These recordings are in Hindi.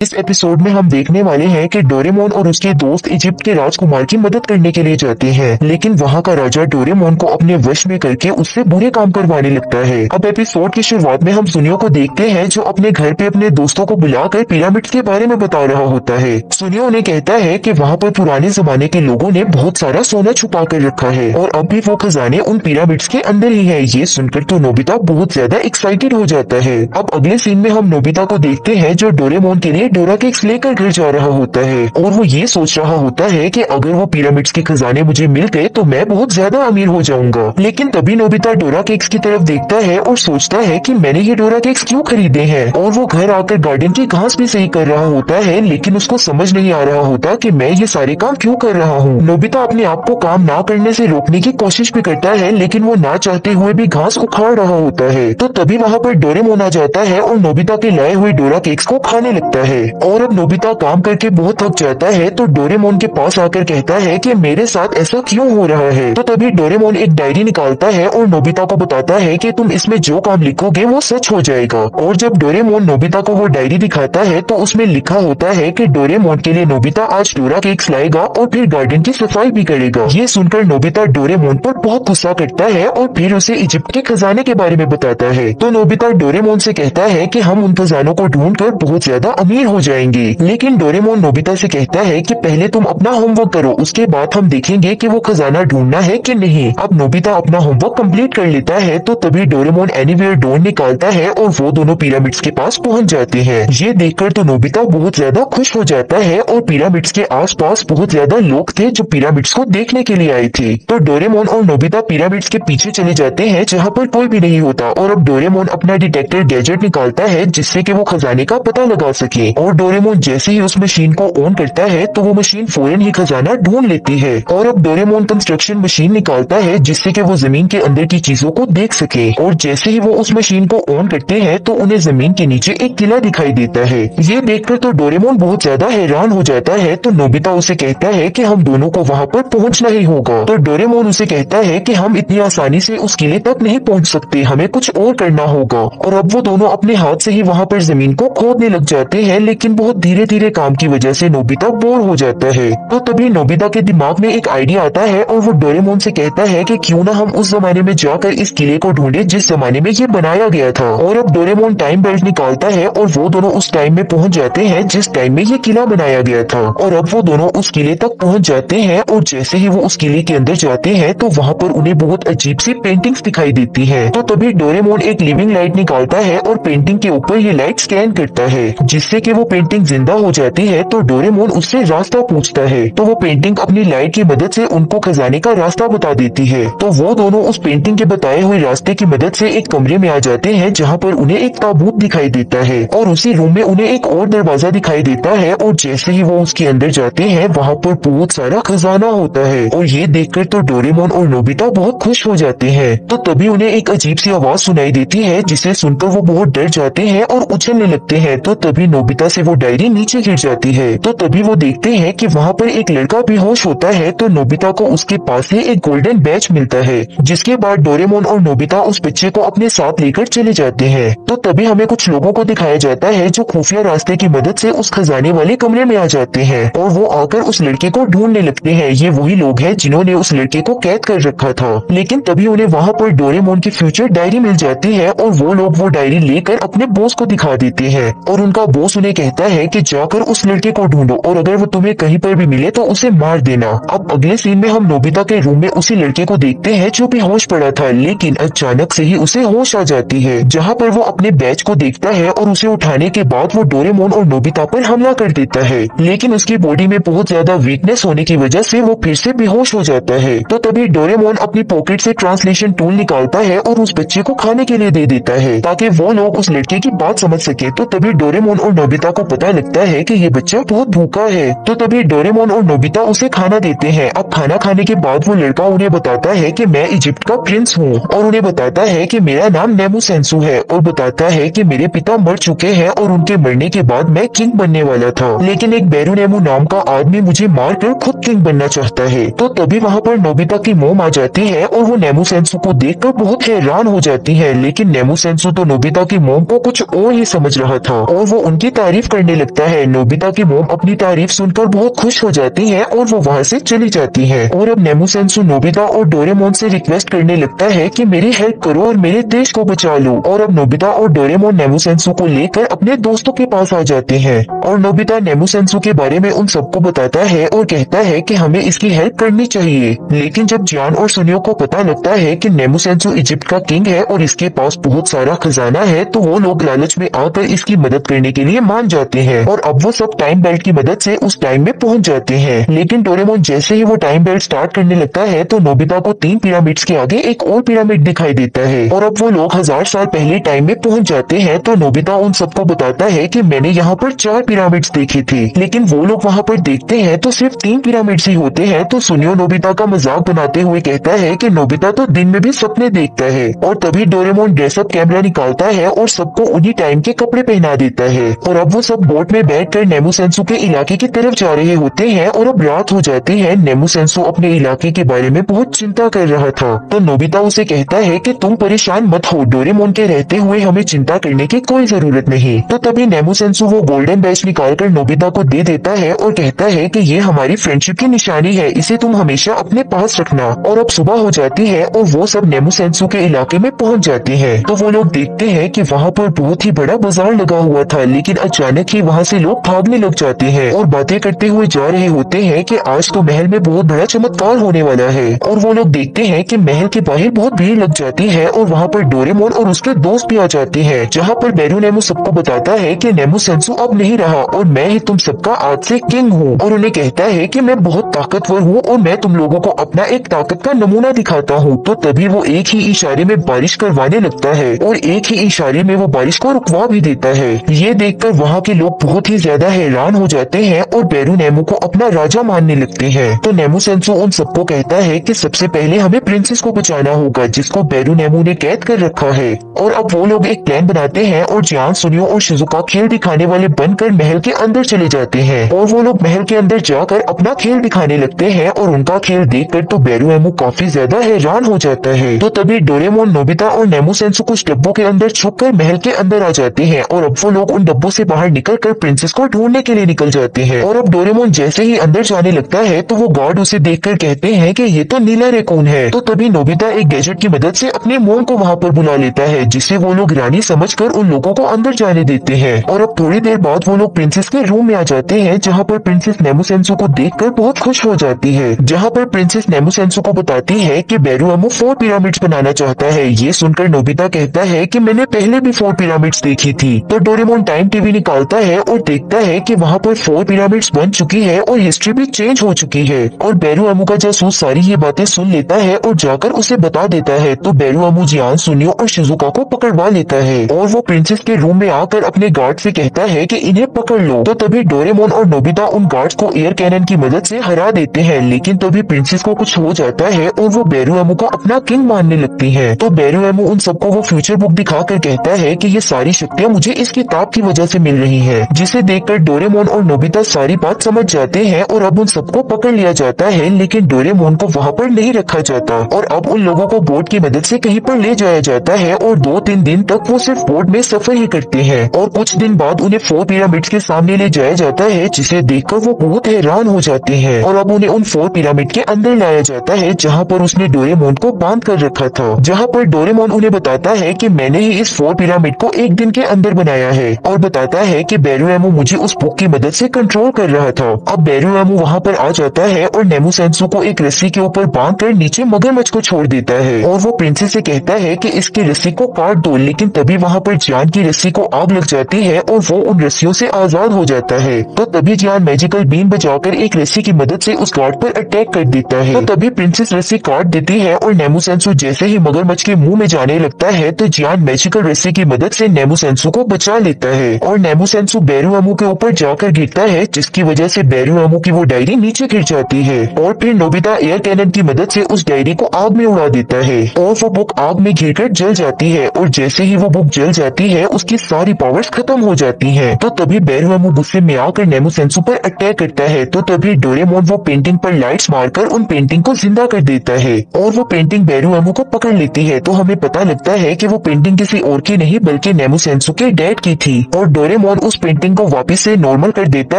इस एपिसोड में हम देखने वाले हैं कि डोरेमोन और उसके दोस्त इजिप्ट के राजकुमार की मदद करने के लिए जाते हैं, लेकिन वहाँ का राजा डोरेमोन को अपने वश में करके उससे बुरे काम करवाने लगता है। अब एपिसोड की शुरुआत में हम सुनियो को देखते हैं जो अपने घर पे अपने दोस्तों को बुलाकर पिरामिड्स के बारे में बता रहा होता है। सुनियो उन्हें कहता है कि वहाँ पर पुराने जमाने के लोगों ने बहुत सारा सोना छुपा कर रखा है और अब भी वो खजाने उन पिरामिड्स के अंदर ही है। ये सुनकर तो नोबिता बहुत ज्यादा एक्साइटेड हो जाता है। अब अगले सीन में हम नोबिता को देखते हैं जो डोरेमोन के लिए डोरा केक्स लेकर घर जा रहा होता है और वो ये सोच रहा होता है कि अगर वो पिरामिड्स के खजाने मुझे मिल गए तो मैं बहुत ज्यादा अमीर हो जाऊंगा। लेकिन तभी नोबिता डोरा केक्स की तरफ देखता है और सोचता है कि मैंने ये डोरा केक्स क्यों खरीदे हैं, और वो घर आकर गार्डन की घास भी सही कर रहा होता है, लेकिन उसको समझ नहीं आ रहा होता कि मैं ये सारे काम क्यों कर रहा हूँ। नोबिता अपने आप को काम ना करने से रोकने की कोशिश भी करता है, लेकिन वो ना चाहते हुए भी घास उखाड़ रहा होता है। तो तभी वहाँ पर डोरेमोन आ जाता है और नोबिता के लाए हुए डोरा केक्स को खाने लगता है। और अब नोबिता काम करके बहुत थक जाता है तो डोरेमोन के पास आकर कहता है कि मेरे साथ ऐसा क्यों हो रहा है। तो तभी डोरेमोन एक डायरी निकालता है और नोबिता को बताता है कि तुम इसमें जो काम लिखोगे वो सच हो जाएगा। और जब डोरेमोन नोबिता को वो डायरी दिखाता है तो उसमें लिखा होता है कि डोरेमोन के लिए नोबिता आज डोरा केक्स लाएगा और फिर गार्डन की सफाई भी करेगा। ये सुनकर नोबिता डोरेमोन पर बहुत गुस्सा करता है और फिर उसे इजिप्ट के खजाने के बारे में बताता है। तो नोबिता डोरेमोन से कहता है कि हम उन खजानों को ढूंढकर बहुत ज्यादा अमीर हो जाएंगे। लेकिन डोरेमोन नोबिता से कहता है कि पहले तुम अपना होमवर्क करो, उसके बाद हम देखेंगे कि वो खजाना ढूंढना है कि नहीं। अब नोबिता अपना होमवर्क कंप्लीट कर लेता है तो तभी डोरेमोन एनीवेयर डोर निकालता है और वो दोनों पिरामिड्स के पास पहुंच जाते हैं। ये देखकर तो नोबिता बहुत ज्यादा खुश हो जाता है और पिरामिड्स के आसपास बहुत ज्यादा लोग थे जो पिरामिड्स को देखने के लिए आए थे। तो डोरेमोन और नोबिता पिरामिड्स के पीछे चले जाते हैं जहाँ पर कोई भी नहीं होता, और अब डोरेमोन अपना डिटेक्टर गैजेट निकालता है जिससे कि वो खजाने का पता लगा सके। और डोरेमोन जैसे ही उस मशीन को ऑन करता है तो वो मशीन फौरन ही खजाना ढूंढ लेती है। और अब डोरेमोन कंस्ट्रक्शन मशीन निकालता है जिससे कि वो जमीन के अंदर की चीजों को देख सके। और जैसे ही वो उस मशीन को ऑन करते हैं तो उन्हें जमीन के नीचे एक किला दिखाई देता है। ये देखकर तो डोरेमोन बहुत ज्यादा हैरान हो जाता है। तो नोबिता उसे कहता है कि हम दोनों को वहाँ पर पहुँचना ही होगा। तो डोरेमोन उसे कहता है कि हम इतनी आसानी से उस किले तक नहीं पहुँच सकते, हमें कुछ और करना होगा। और अब वो दोनों अपने हाथ से ही वहाँ पर जमीन को खोदने लग जाते हैं, लेकिन बहुत धीरे धीरे काम की वजह से नोबिता बोर हो जाता है। तो तभी नोबिता के दिमाग में एक आइडिया आता है और वो डोरेमोन से कहता है कि क्यों ना हम उस जमाने में जाकर इस किले को ढूंढे जिस जमाने में ये बनाया गया था। और अब डोरेमोन टाइम बेल्ट निकालता है और वो दोनों उस टाइम में पहुंच जाते हैं जिस टाइम में ये किला बनाया गया था। और अब वो दोनों उस किले तक पहुंच जाते हैं और जैसे ही वो उस किले के अंदर जाते हैं तो वहाँ पर उन्हें बहुत अजीब सी पेंटिंग्स दिखाई देती है। तो तभी डोरेमोन एक लिविंग लाइट निकालता है और पेंटिंग के ऊपर ये लाइट स्कैन करता है जिससे कि वो पेंटिंग जिंदा हो जाती है। तो डोरेमोन उससे रास्ता पूछता है तो वो पेंटिंग अपनी लाइट की मदद से उनको खजाने का रास्ता बता देती है। तो वो दोनों उस पेंटिंग के बताए हुए रास्ते की मदद से एक कमरे में आ जाते हैं जहाँ पर उन्हें एक ताबूत दिखाई देता है और उसी रूम में उन्हें एक और दरवाजा दिखाई देता है। और जैसे ही वो उसके अंदर जाते हैं वहाँ पर बहुत सारा खजाना होता है और ये देखकर तो डोरेमोन और नोबिता बहुत खुश हो जाते हैं। तो तभी उन्हें एक अजीब सी आवाज सुनाई देती है जिसे सुनकर वो बहुत डर जाते हैं और उछलने लगते हैं। तो तभी नोबिता से वो डायरी नीचे गिर जाती है। तो तभी वो देखते हैं कि वहाँ पर एक लड़का बेहोश होता है। तो नोबिता को उसके पास से एक गोल्डन बैच मिलता है, जिसके बाद डोरेमोन और नोबिता उस बच्चे को अपने साथ लेकर चले जाते हैं। तो तभी हमें कुछ लोगों को दिखाया जाता है जो खुफिया रास्ते की मदद से उस खजाने वाले कमरे में आ जाते हैं और वो आकर उस लड़के को ढूंढने लगते हैं। ये वही लोग हैं जिन्होंने उस लड़के को कैद कर रखा था। लेकिन तभी उन्हें वहाँ पर डोरेमोन की फ्यूचर डायरी मिल जाती है और वो लोग वो डायरी लेकर अपने बॉस को दिखा देते हैं और उनका बॉस उन्हें कहता है कि जाकर उस लड़के को ढूंढो और अगर वो तुम्हें कहीं पर भी मिले तो उसे मार देना। अब अगले सीन में हम नोबिता के रूम में उसी लड़के को देखते हैं जो बेहोश पड़ा था, लेकिन अचानक से ही उसे होश आ जाती है जहाँ पर वो अपने बैच को देखता है और उसे उठाने के बाद वो डोरेमोन और नोबिता पर हमला कर देता है। लेकिन उसकी बॉडी में बहुत ज्यादा वीकनेस होने की वजह से वो फिर से बेहोश हो जाता है। तो तभी डोरेमोन अपनी पॉकेट से ट्रांसलेशन टूल निकालता है और उस बच्चे को खाने के लिए दे देता है ताकि वो लोग उस लड़के की बात समझ सके। तो तभी डोरेमोन और नोबिता को पता लगता है कि ये बच्चा बहुत भूखा है। तो तभी डोरेमोन और नोबिता उसे खाना देते हैं। अब खाना खाने के बाद वो लड़का उन्हें बताता है कि मैं इजिप्ट का प्रिंस हूँ और उन्हें बताता है कि मेरा नाम नेमू सेंसू है और बताता है कि मेरे पिता मर चुके हैं और उनके मरने के बाद मैं किंग बनने वाला था, लेकिन एक बेरू नेमू नाम का आदमी मुझे मार कर खुद किंग बनना चाहता है। तो तभी वहाँ पर नोबिता की मोम आ जाती है और वो नेमू सेंसू को देखकर बहुत हैरान हो जाती है, लेकिन नेमू सेंसू तो नोबिता की मोम को कुछ और ही समझ रहा था और वो उनकी तारीफ तारीफ करने लगता है। नोबिता की मोम अपनी तारीफ सुनकर बहुत खुश हो जाती है और वो वहाँ से चली जाती है। और अब नेमुसेंसु नोबिता और डोरेमोन से रिक्वेस्ट करने लगता है कि मेरी हेल्प करो और मेरे देश को बचा लो। और अब नोबिता और डोरेमोन नेमुसेंसु को लेकर अपने दोस्तों के पास आ जाते हैं और नोबिता नेमुसेंसु के बारे में उन सबको बताता है और कहता है कि हमें इसकी हेल्प करनी चाहिए। लेकिन जब जियान और सुनियो को पता लगता है कि नेमुसेंसु इजिप्ट का किंग है और इसके पास बहुत सारा खजाना है, तो वो लोग लालच में आकर इसकी मदद करने के लिए मान जाते हैं और अब वो सब टाइम बेल्ट की मदद से उस टाइम में पहुंच जाते हैं। लेकिन डोरेमोन जैसे ही वो टाइम बेल्ट स्टार्ट करने लगता है तो नोबिता को 3 पिरामिड्स के आगे एक और पिरामिड दिखाई देता है और अब वो लोग 1000 साल पहले टाइम में पहुंच जाते हैं। तो नोबिता उन सबको बताता है कि मैंने यहाँ पर 4 पिरामिड्स देखे थे, लेकिन वो लोग वहाँ पर देखते हैं तो सिर्फ 3 पिरामिड्स ही होते हैं। तो सुनियो नोबिता का मजाक बनाते हुए कहता है कि नोबिता तो दिन में भी सपने देखता है। और तभी डोरेमोन ड्रेसअप कैमरा निकालता है और सबको उन्हीं टाइम के कपड़े पहना देता है और अब वो सब बोट में बैठकर नेमुसेंसु के इलाके की तरफ जा रहे होते हैं और अब रात हो जाती है। नेमुसेंसु अपने इलाके के बारे में बहुत चिंता कर रहा था। तो नोबिता उसे कहता है कि तुम परेशान मत हो, डोरेमोन के रहते हुए हमें चिंता करने की कोई जरूरत नहीं। तो तभी नेमुसेंसु वो गोल्डन बैच निकालकर नोबिता को दे देता है और कहता है कि ये हमारी फ्रेंडशिप की निशानी है, इसे तुम हमेशा अपने पास रखना। और अब सुबह हो जाती है और वो सब नेमुसेंसु के इलाके में पहुंच जाते हैं। तो वो लोग देखते हैं कि वहाँ पर बहुत ही बड़ा बाजार लगा हुआ था, लेकिन अचानक ही वहाँ से लोग भागने लग जाते हैं और बातें करते हुए जा रहे होते हैं कि आज तो महल में बहुत बड़ा चमत्कार होने वाला है। और वो लोग देखते हैं कि महल के बाहर बहुत भीड़ लग जाती है और वहाँ पर डोरेमोन और उसके दोस्त भी आ जाते हैं, जहाँ पर बेरुनेमु सबको बताता है कि नेमुसेंसु अब नहीं रहा और मैं ही तुम सबका आज से किंग हूँ। और उन्हें कहता है कि मैं बहुत ताकतवर हूँ और मैं तुम लोगों को अपना एक ताकत का नमूना दिखाता हूँ। तो तभी वो एक ही इशारे में बारिश करवाने लगता है और एक ही इशारे में वो बारिश को रुकवा भी देता है। ये देखकर वहाँ के लोग बहुत ही ज्यादा हैरान हो जाते हैं और बेरुनेमु को अपना राजा मानने लगते हैं। तो नेमुसेंसु उन सबको कहता है कि सबसे पहले हमें प्रिंसेस को बचाना होगा, जिसको बेरुनेमु ने कैद कर रखा है। और अब वो लोग एक प्लान बनाते हैं और जियान, सुनियो और शिजुका खेल दिखाने वाले बनकर महल के अंदर चले जाते हैं और वो लोग महल के अंदर जाकर अपना खेल दिखाने लगते हैं और उनका खेल देखकर तो बेरुनेमु काफी ज्यादा हैरान हो जाता है। तो तभी डोरेमोन, नोबिता और नेमुसेंसु कुछ डब्बों के अंदर छुपकर महल के अंदर आ जाते हैं और अब वो लोग उन डब्बों से बाहर निकलकर प्रिंसेस को ढूंढने के लिए निकल जाते हैं। और अब डोरेमोन जैसे ही अंदर जाने लगता है तो वो गार्ड उसे देखकर कहते हैं कि ये तो नीला रेकून है। तो तभी नोबिता एक गैजेट की मदद से अपने मोम को वहाँ पर बुला लेता है, जिसे वो लोग रानी समझकर उन लोगों को अंदर जाने देते हैं। और अब थोड़ी देर बाद वो लोग प्रिंसेस के रूम में आ जाते हैं, जहाँ पर प्रिंसेस नेमुसेंसु को देखकर बहुत खुश हो जाती है। जहाँ पर प्रिंसेस नेमुसेंसु को बताती है कि बेरुनेमु 4 पिरामिड्स बनाना चाहता है। ये सुनकर नोबिता कहता है कि मैंने पहले भी 4 पिरामिड्स देखी थी। तो डोरेमोन टाइम टीवी निकालता है और देखता है कि वहाँ पर 4 पिरामिड्स बन चुकी है और हिस्ट्री भी चेंज हो चुकी है। और बेरुनेमु का जासूस सारी ये बातें सुन लेता है और जाकर उसे बता देता है। तो बेरुनेमु जियान, सुनियो और शिजुका को पकड़वा लेता है और वो प्रिंसेस के रूम में आकर अपने गार्ड से कहता है कि इन्हें पकड़ लो। तो तभी डोरेमोन और नोबिता उन गार्ड्स को एयर कैनन की मदद से हरा देते हैं, लेकिन तभी प्रिंसेस को कुछ हो जाता है और वो बेरुनेमु को अपना किंग मानने लगती है। तो बेरुनेमु उन सबको वो फ्यूचर बुक दिखाकर कहता है कि ये सारी शक्तियाँ मुझे इस किताब की वजह से मिल रही है, जिसे देखकर डोरेमोन और नोबिता सारी बात समझ जाते हैं और अब उन सबको पकड़ लिया जाता है। लेकिन डोरेमोन को वहाँ पर नहीं रखा जाता और अब उन लोगों को बोट की मदद से कहीं पर ले जाया जाता है और 2-3 दिन तक वो सिर्फ बोट में सफर ही करते हैं। और कुछ दिन बाद उन्हें 4 पिरामिड्स के सामने ले जाया जाता है, जिसे देखकर वो बहुत हैरान हो जाते हैं। और अब उन्हें उन 4 पिरामिड के अंदर लाया जाता है, जहाँ पर उसने डोरेमोन को बांध कर रखा था। जहाँ पर डोरेमोन उन्हें बताता है कि मैंने ही इस 4 पिरामिड को एक दिन के अंदर बनाया है और बताता है कि बेरुनेमु मुझे उस बुक की मदद से कंट्रोल कर रहा था। अब बेरुनेमु वहाँ पर आ जाता है और नेमुसेंसु को एक रस्सी के ऊपर बांधकर नीचे मगरमच्छ को छोड़ देता है और वो प्रिंसेस से कहता है कि इसकी रस्सी को काट दो। लेकिन तभी वहाँ पर जियान की रस्सी को आग लग जाती है और वो उन रस्सियों से आजाद हो जाता है। तो तभी जियान मैजिकल बीम बजाकर एक रस्सी की मदद से उस गार्ड पर अटैक कर देता है। तो तभी प्रिंसेस रस्सी काट देती है और नेमुसेंसु जैसे ही मगरमच्छ के मुंह में जाने लगता है तो जियान मैजिकल रस्सी की मदद से नेमुसेंसु को बचा लेता है और नेमुसेंसु बेरुनेमु के ऊपर जाकर गिरता है, जिसकी वजह से बेरुनेमु की वो डायरी नीचे गिर जाती है। और फिर नोबिता एयर कैनन की मदद से उस डायरी को आग में उड़ा देता है और वो बुक आग में घिरकर जल जाती है और जैसे ही वो बुक जल जाती है उसकी सारी पावर्स खत्म हो जाती हैं। तो तभी बेरुनेमु गुस्से में आकर नेमुसेंसु पर अटैक करता है। तो तभी डोरेमोन वो पेंटिंग पर लाइट्स मारकर उन पेंटिंग को जिंदा कर देता है और वो पेंटिंग बेरुनेमु को पकड़ लेती है। तो हमें पता लगता है कि वो पेंटिंग किसी और की नहीं बल्कि नेमुसेंसु के डैड की थी। और डोरेमोन डोरेमोन उस पेंटिंग को वापस से नॉर्मल कर देता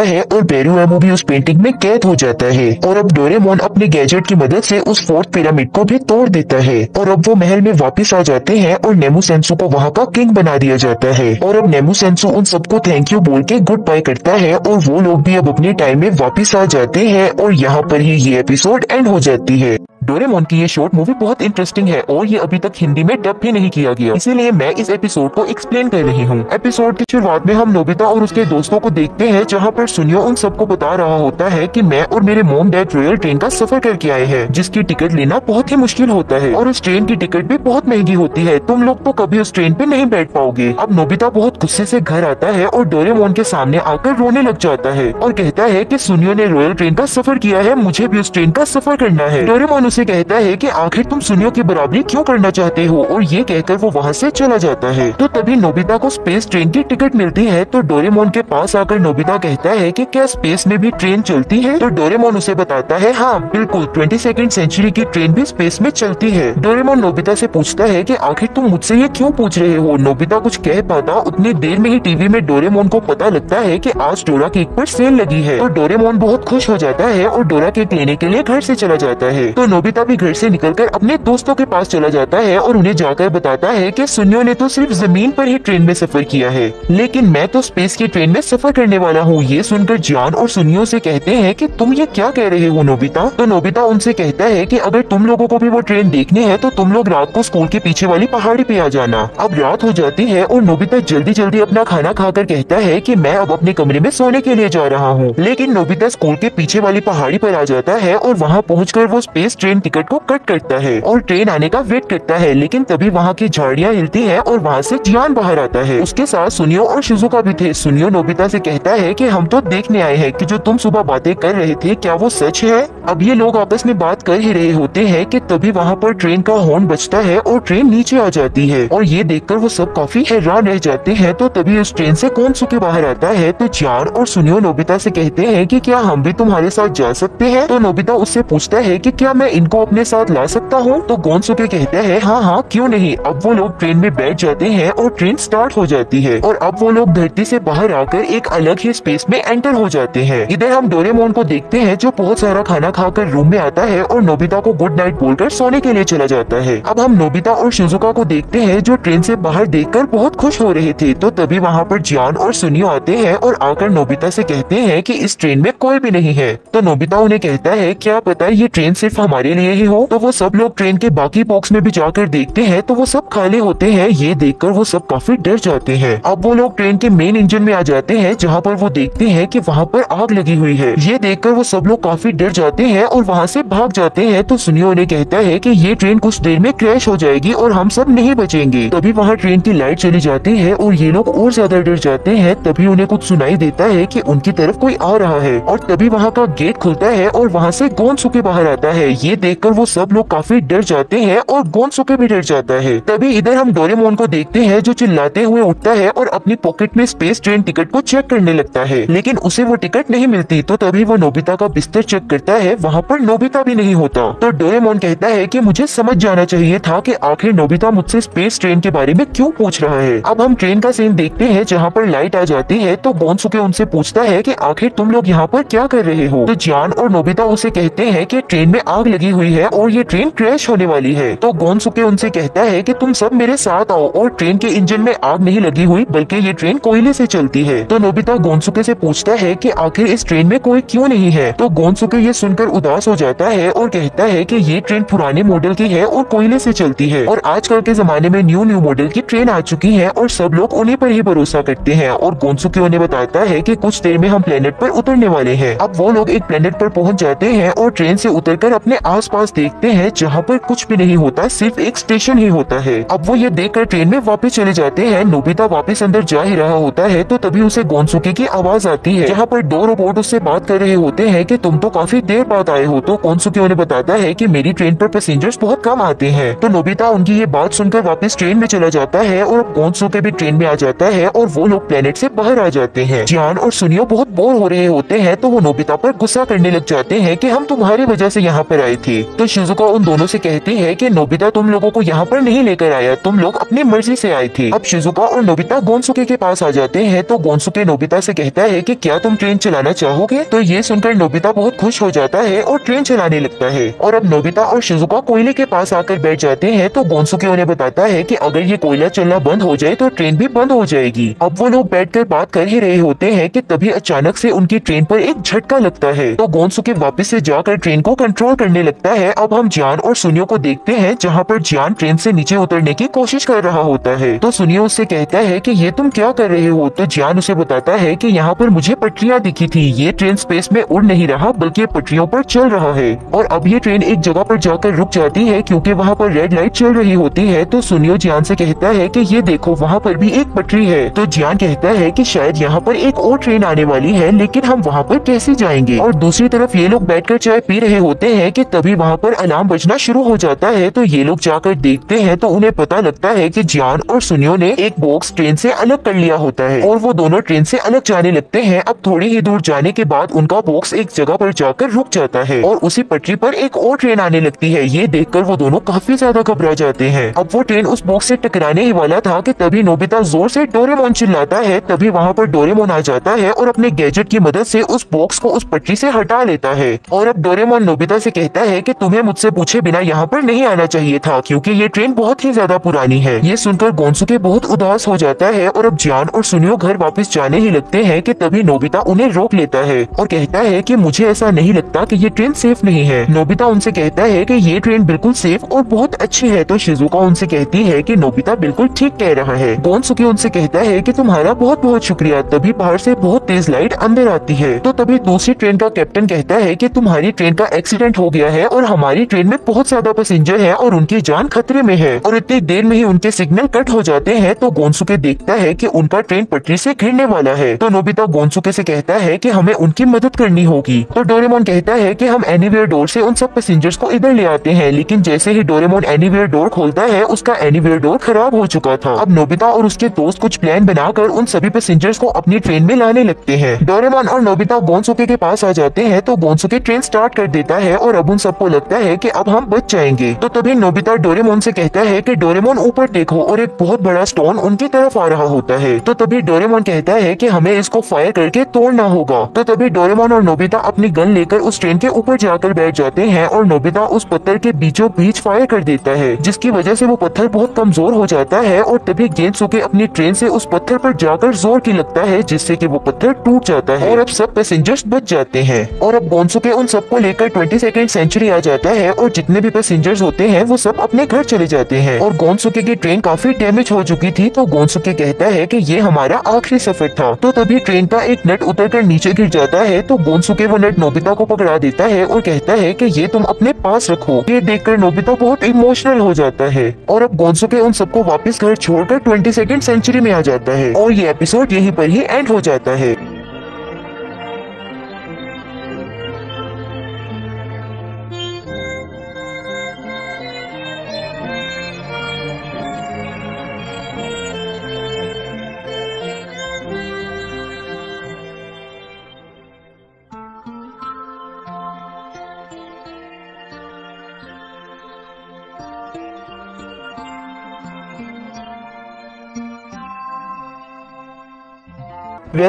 है और बेरुएमो भी उस पेंटिंग में कैद हो जाता है। और अब डोरेमोन अपने गैजेट की मदद से उस फोर्थ पिरामिड को भी तोड़ देता है और अब वो महल में वापस आ जाते हैं और नेमुसेंसु को वहाँ का किंग बना दिया जाता है। और अब नेमुसेंसु उन सबको थैंक यू बोल के गुड बाय करता है और वो लोग भी अब अपने टाइम में वापस आ जाते हैं और यहाँ पर ही ये एपिसोड एंड हो जाती है। डोरेमोन की ये शॉर्ट मूवी बहुत इंटरेस्टिंग है और ये अभी तक हिंदी में डब भी नहीं किया गया, इसीलिए मैं इस एपिसोड को एक्सप्लेन कर रही हूँ। एपिसोड की शुरुआत में हम नोबिता और उसके दोस्तों को देखते हैं, जहाँ पर सुनियो उन सबको बता रहा होता है कि मैं और मेरे मॉम डैड रॉयल ट्रेन का सफर करके आए हैं, जिसकी टिकट लेना बहुत ही मुश्किल होता है और उस ट्रेन की टिकट भी बहुत महंगी होती है। तुम लोग तो कभी उस ट्रेन पे नहीं बैठ पाओगे। अब नोबिता बहुत गुस्से से घर आता है और डोरेमोन के सामने आकर रोने लग जाता है और कहता है कि सुनियो ने रॉयल ट्रेन का सफर किया है, मुझे भी उस ट्रेन का सफर करना है। डोरेमोन उसे कहता है कि आखिर तुम सुनियो की बराबरी क्यों करना चाहते हो, और ये कहकर वो वहाँ से चला जाता है। तो तभी नोबिता को स्पेस ट्रेन की टिकट मिलती है, तो डोरेमोन के पास आकर नोबिता कहता है कि क्या स्पेस में भी ट्रेन चलती है। तो डोरेमोन उसे बताता है हाँ बिल्कुल, 22वीं सेंचुरी की ट्रेन भी स्पेस में चलती है। डोरेमोन नोबिता से पूछता है कि आखिर तुम मुझसे ये क्यों पूछ रहे हो। नोबिता कुछ कह पाता उतनी देर में ही टीवी में डोरेमोन को पता लगता है कि आज डोरा केक पर सेल लगी है। तो डोरेमोन बहुत खुश हो जाता है और डोरा केक लेने के लिए घर से चला जाता है। तो नोबिता भी घर से निकलकर अपने दोस्तों के पास चला जाता है और उन्हें जाकर बताता है कि सुनियो ने तो सिर्फ जमीन पर ही ट्रेन में सफर किया है, लेकिन मैं तो स्पेस की ट्रेन में सफर करने वाला हूँ। ये सुनकर जान और सुनियो से कहते हैं कि तुम ये क्या कह रहे हो नोबिता। तो नोबिता उनसे कहता है कि अगर तुम लोगों को भी वो ट्रेन देखनी है तो तुम लोग रात को स्कूल के पीछे वाली पहाड़ी पे आ जाना। अब रात हो जाती है और नोबिता जल्दी जल्दी अपना खाना खाकर कहता है कि मैं अब अपने कमरे में सोने के लिए जा रहा हूँ। लेकिन नोबिता स्कूल के पीछे वाली पहाड़ी पर आ जाता है और वहाँ पहुँचकर वो स्पेस ट्रेन टिकट को कट करता है और ट्रेन आने का वेट करता है। लेकिन तभी वहाँ की झाड़ियाँ हिलती है और वहाँ से जियान बाहर आता है। उसके साथ सुनियो और शिजुका भी थे। सुनियो नोबिता से कहता है कि हम तो देखने आए हैं कि जो तुम सुबह बातें कर रहे थे क्या वो सच है। अब ये लोग आपस में बात कर ही रहे होते हैं कि तभी वहाँ पर ट्रेन का हॉर्न बजता है और ट्रेन नीचे आ जाती है और ये देखकर वो सब काफी हैरान रह जाते हैं। तो तभी उस ट्रेन से कोनसुके बाहर आता है। तो जान और सुनियो नोबिता से कहते हैं कि क्या हम भी तुम्हारे साथ जा सकते हैं। तो नोबिता उससे पूछता है कि क्या मैं इनको अपने साथ ला सकता हूँ। तो गोनसुके कहते हैं हाँ हाँ क्यों नहीं। अब वो लोग ट्रेन में बैठ जाते हैं और ट्रेन स्टार्ट हो जाती है और अब वो लोग धरती से बाहर आकर एक अलग ही स्पेस में एंटर हो जाते हैं। इधर हम डोरेमोन को देखते हैं जो बहुत सारा खाना खाकर रूम में आता है और नोबिता को गुड नाइट बोलकर सोने के लिए चला जाता है। अब हम नोबिता और शिजुका को देखते हैं जो ट्रेन से बाहर देखकर बहुत खुश हो रहे थे। तो तभी वहाँ पर जान और सुनियो आते हैं और आकर नोबिता से कहते हैं कि इस ट्रेन में कोई भी नहीं है। तो नोबिता उन्हें कहता है क्या पता ये ट्रेन सिर्फ हमारे लिए ही हो। तो वो सब लोग ट्रेन के बाकी बॉक्स में भी जाकर देखते हैं तो वो सब खाली होते हैं। ये देखकर वो सब काफी डर जाते हैं। अब वो लोग ट्रेन के मेन इंजन में आ जाते हैं जहाँ पर वो देखते हैं कि वहाँ पर आग लगी हुई है। ये देखकर वो सब लोग काफी डर जाते हैं और वहाँ से भाग जाते हैं। तो सुनियो उन्हें कहता है कि ये ट्रेन कुछ देर में क्रैश हो जाएगी और हम सब नहीं बचेंगे। तभी वहाँ ट्रेन की लाइट चली जाती है और ये लोग और ज्यादा डर जाते हैं। तभी उन्हें कुछ सुनाई देता है कि उनकी तरफ कोई आ रहा है और तभी वहाँ का गेट खुलता है और वहाँ से गोनसुके बाहर आता है। ये देखकर वो सब लोग काफी डर जाते हैं और गोनसुके भी डर जाता है। तभी इधर हम डोरेमोन को देखते हैं जो चिल्लाते हुए उठता है और अपनी पॉकेट में स्पेस ट्रेन टिकट को चेक करने लगता है, लेकिन उसे वो टिकट नहीं मिलती। तो तभी वो नोबिता का बिस्तर चेक करता है, वहाँ पर नोबिता भी नहीं होता। तो डोरेमोन कहता है कि मुझे समझ जाना चाहिए था कि आखिर नोबिता मुझसे स्पेस ट्रेन के बारे में क्यों पूछ रहा है। अब हम ट्रेन का सीन देखते हैं जहाँ पर लाइट आ जाती है। तो गोनसुके उनसे पूछता है कि आखिर तुम लोग यहाँ पर क्या कर रहे हो। तो जान और नोबिता उसे कहते हैं कि ट्रेन में आग लगी हुई है और ये ट्रेन क्रैश होने वाली है। तो गोनसुके उनसे कहता है कि तुम सब मेरे साथ आओ और ट्रेन के इंजन में आग नहीं लगी हुई बल्कि ये ट्रेन कोयले से चलती है। तो नोबिता गोनसुके से पूछता है कि आखिर इस ट्रेन में कोई क्यों नहीं है। तो गोनसुके ये सुनकर उदास हो जाता है और कहता है कि ये ट्रेन पुराने मॉडल की है और कोयले से चलती है और आजकल के जमाने में न्यू मॉडल की ट्रेन आ चुकी है और सब लोग उन्हीं पर ही भरोसा करते हैं। और गोनसुके उन्हें बताता है कि कुछ देर में हम प्लेनेट पर उतरने वाले हैं। अब वो लोग एक प्लेनेट पर पहुंच जाते हैं और ट्रेन से उतरकर अपने आसपास देखते हैं जहाँ पर कुछ भी नहीं होता, सिर्फ एक स्टेशन ही होता है। अब वो ये देखकर ट्रेन में वापस चले जाते हैं। नोबिता वापस अंदर जा ही रहा होता है तो तभी उसे गोनसुके की आवाज आती है जहाँ पर दो रोबोट उससे बात कर रहे होते हैं कि तुम तो काफी देर बाद आए हो। तो गोनसुके उन्हें बताता है कि मेरी ट्रेन पर पैसेंजर्स बहुत कम आते हैं। तो नोबिता उनकी ये बात सुनकर वापस ट्रेन में चला जाता है और गोनसुके भी ट्रेन में आ जाता है और वो लोग प्लेनेट से बाहर आ जाते हैं। जान और सुनियो बहुत बोर हो रहे होते हैं तो वो नोबिता पर गुस्सा करने लग जाते हैं कि हम तुम्हारी वजह से यहाँ पर आए थे। तो शिजुका उन दोनों से कहती है कि नोबिता तुम लोगों को यहाँ पर नहीं लेकर आया, तुम लोग अपनी मर्जी से आए थे। अब शिजुका और नोबिता गोनसुके के पास आ जाते हैं। तो गोनसुके नोबिता से कहता है कि क्या तुम ट्रेन चलाना चाहोगे। तो ये सुनकर नोबिता बहुत खुश हो जाता है और ट्रेन चलाने लगता है। और अब नोबिता और शिजुका कोयले के पास आकर बैठ जाते हैं। तो गोनसुके उन्हें बताता है कि अगर ये कोयला चलना बंद हो जाए तो ट्रेन भी बंद हो जाएगी। अब वो लोग बैठकर बात कर ही रहे होते हैं कि तभी अचानक से उनकी ट्रेन पर एक झटका लगता है। तो गोनसुके वापस से जाकर ट्रेन को कंट्रोल करने लगता है। अब हम जियान और सुनियो को देखते हैं जहाँ पर जियान ट्रेन से नीचे उतरने की कोशिश कर रहा होता है। तो सुनियो उससे कहता है कि ये तुम क्या कर रहे हो। तो जियान उसे बताता है कि यहाँ पर मुझे पटरियाँ दिखी थी, ये ट्रेन स्पेस में उड़ नहीं रहा बल्कि पटरियों पर चल रहा है। और अब ये ट्रेन एक जगह पर जाकर रुक जाती है क्योंकि वहाँ पर रेड लाइट चल रही होती है। तो सुनियो जियान से कहता है कि ये देखो वहाँ पर भी एक पटरी है। तो जियान कहता है कि शायद यहाँ पर एक और ट्रेन आने वाली है, लेकिन हम वहाँ पर कैसे जाएंगे। और दूसरी तरफ ये लोग बैठकर चाय पी रहे होते हैं कि तभी वहाँ पर अलार्म बजना शुरू हो जाता है। तो ये लोग जाकर देखते हैं तो उन्हें पता लगता है कि जियान और सुनियो ने एक बॉक्स ट्रेन से अलग कर लिया होता है और वो दोनों ट्रेन से अलग जाने लगते हैं। अब थोड़ी ही दूर जाने के बाद उनका बॉक्स एक जगह पर जाकर रुक जाता है और उसी पटरी पर एक और ट्रेन आने लगती है। ये देखकर वो दोनों काफी ज्यादा घबरा जाते हैं। अब वो ट्रेन उस बॉक्स से टकराने ही वाला था कि तभी नोबिता जोर से डोरेमोन चिल्लाता है। तभी वहाँ पर डोरेमोन आ जाता है और अपने गैजेट की मदद से उस बॉक्स को उस पटरी से हटा लेता है। और अब डोरेमोन नोबिता से कहता है कि तुम्हें मुझसे पूछे बिना यहाँ पर नहीं आना चाहिए था क्योंकि ये ट्रेन बहुत ही ज्यादा पुरानी है। ये सुनकर गोनसुके बहुत उदास हो जाता है और अब जियान और सुनियो घर वापस जाने ही लगते हैं कि तभी नोबिता उन्हें रोक लेता है और कहता है कि मुझे ऐसा नहीं लगता कि ये ट्रेन सेफ नहीं है। नोबिता उनसे कहता है कि ये ट्रेन बिल्कुल सेफ और बहुत अच्छी है। तो शिजुका उनसे कहती है कि नोबिता बिल्कुल ठीक कह रहा है। गोनसुके उनसे कहता है कि तुम्हारा बहुत बहुत शुक्रिया। तभी बाहर से बहुत तेज लाइट अंदर आती है। तो तभी दूसरी ट्रेन का कैप्टन कहता है कि तुम्हारी ट्रेन का एक्सीडेंट हो गया है और हमारी ट्रेन में बहुत ज्यादा पैसेंजर है और उनकी जान खतरे में है। और इतनी देर में ही उनके सिग्नल कट हो जाते हैं। तो गोनसुके देखता है कि उनका ट्रेन पटरी से गिरने वाला है। तो नोबिता गोनसुके से कहता है कि हमें उनकी मदद करनी होगी। तो डोरेमोन कहता है कि हम एनीवेयर डोर से उन सब पैसेंजर्स को इधर ले आते हैं। लेकिन जैसे ही डोरेमोन एनीवेयर डोर खोलता है उसका एनीवेयर डोर खराब हो चुका था। अब नोबिता और उसके दोस्त कुछ प्लान बनाकर उन सभी पैसेंजर्स को अपनी ट्रेन में लाने लगते हैं। डोरेमोन और नोबिता गोनसुके के पास आ जाते हैं। तो गोनसुके ट्रेन स्टार्ट कर देता है और अब उन सबको लगता है कि अब हम बच जाएंगे। तो तभी नोबिता डोरेमोन से कहता है कि डोरेमोन ऊपर देखो और एक बहुत बड़ा स्टोन उनकी तरफ आ रहा होता है। तो तभी डोरेमोन कहता है कि हमें इसको फायर करके तोड़ना होगा। तो तभी डोरेमोन और नोबिता अपनी गन लेकर उस ट्रेन के ऊपर जाकर बैठ जाते हैं और नोबिता उस पत्थर के बीचों बीच फायर कर देता है जिसकी वजह से वो पत्थर बहुत कमजोर हो जाता है और तभी गेंदसुके अपनी ट्रेन से उस पत्थर पर जाकर जोर की लगता है जिससे कि वो पत्थर टूट जाता है और अब सब पैसेंजर्स बच जाते हैं। और अब गोनसुके उन सबको लेकर 22nd सेंचुरी आ जाता है और जितने भी पैसेंजर्स होते हैं वो सब अपने घर चले जाते हैं। और गोनसुके की ट्रेन काफी डैमेज हो चुकी थी। तो गोनसुके कहता है कि ये हमारा आखिरी सफर था। तो तभी ट्रेन का एक नट उतरकर नीचे गिर जाता है। तो गोनसुके वो नट नोबिता को पकड़ा देता है और कहता है कि ये तुम अपने पास रखो। ये देखकर नोबिता बहुत इमोशनल हो जाता है और अब गोनसुके उन सबको वापस घर छोड़कर 22nd सेंचुरी में आ जाता है और ये एपिसोड यहीं पर ही एंड हो जाता है।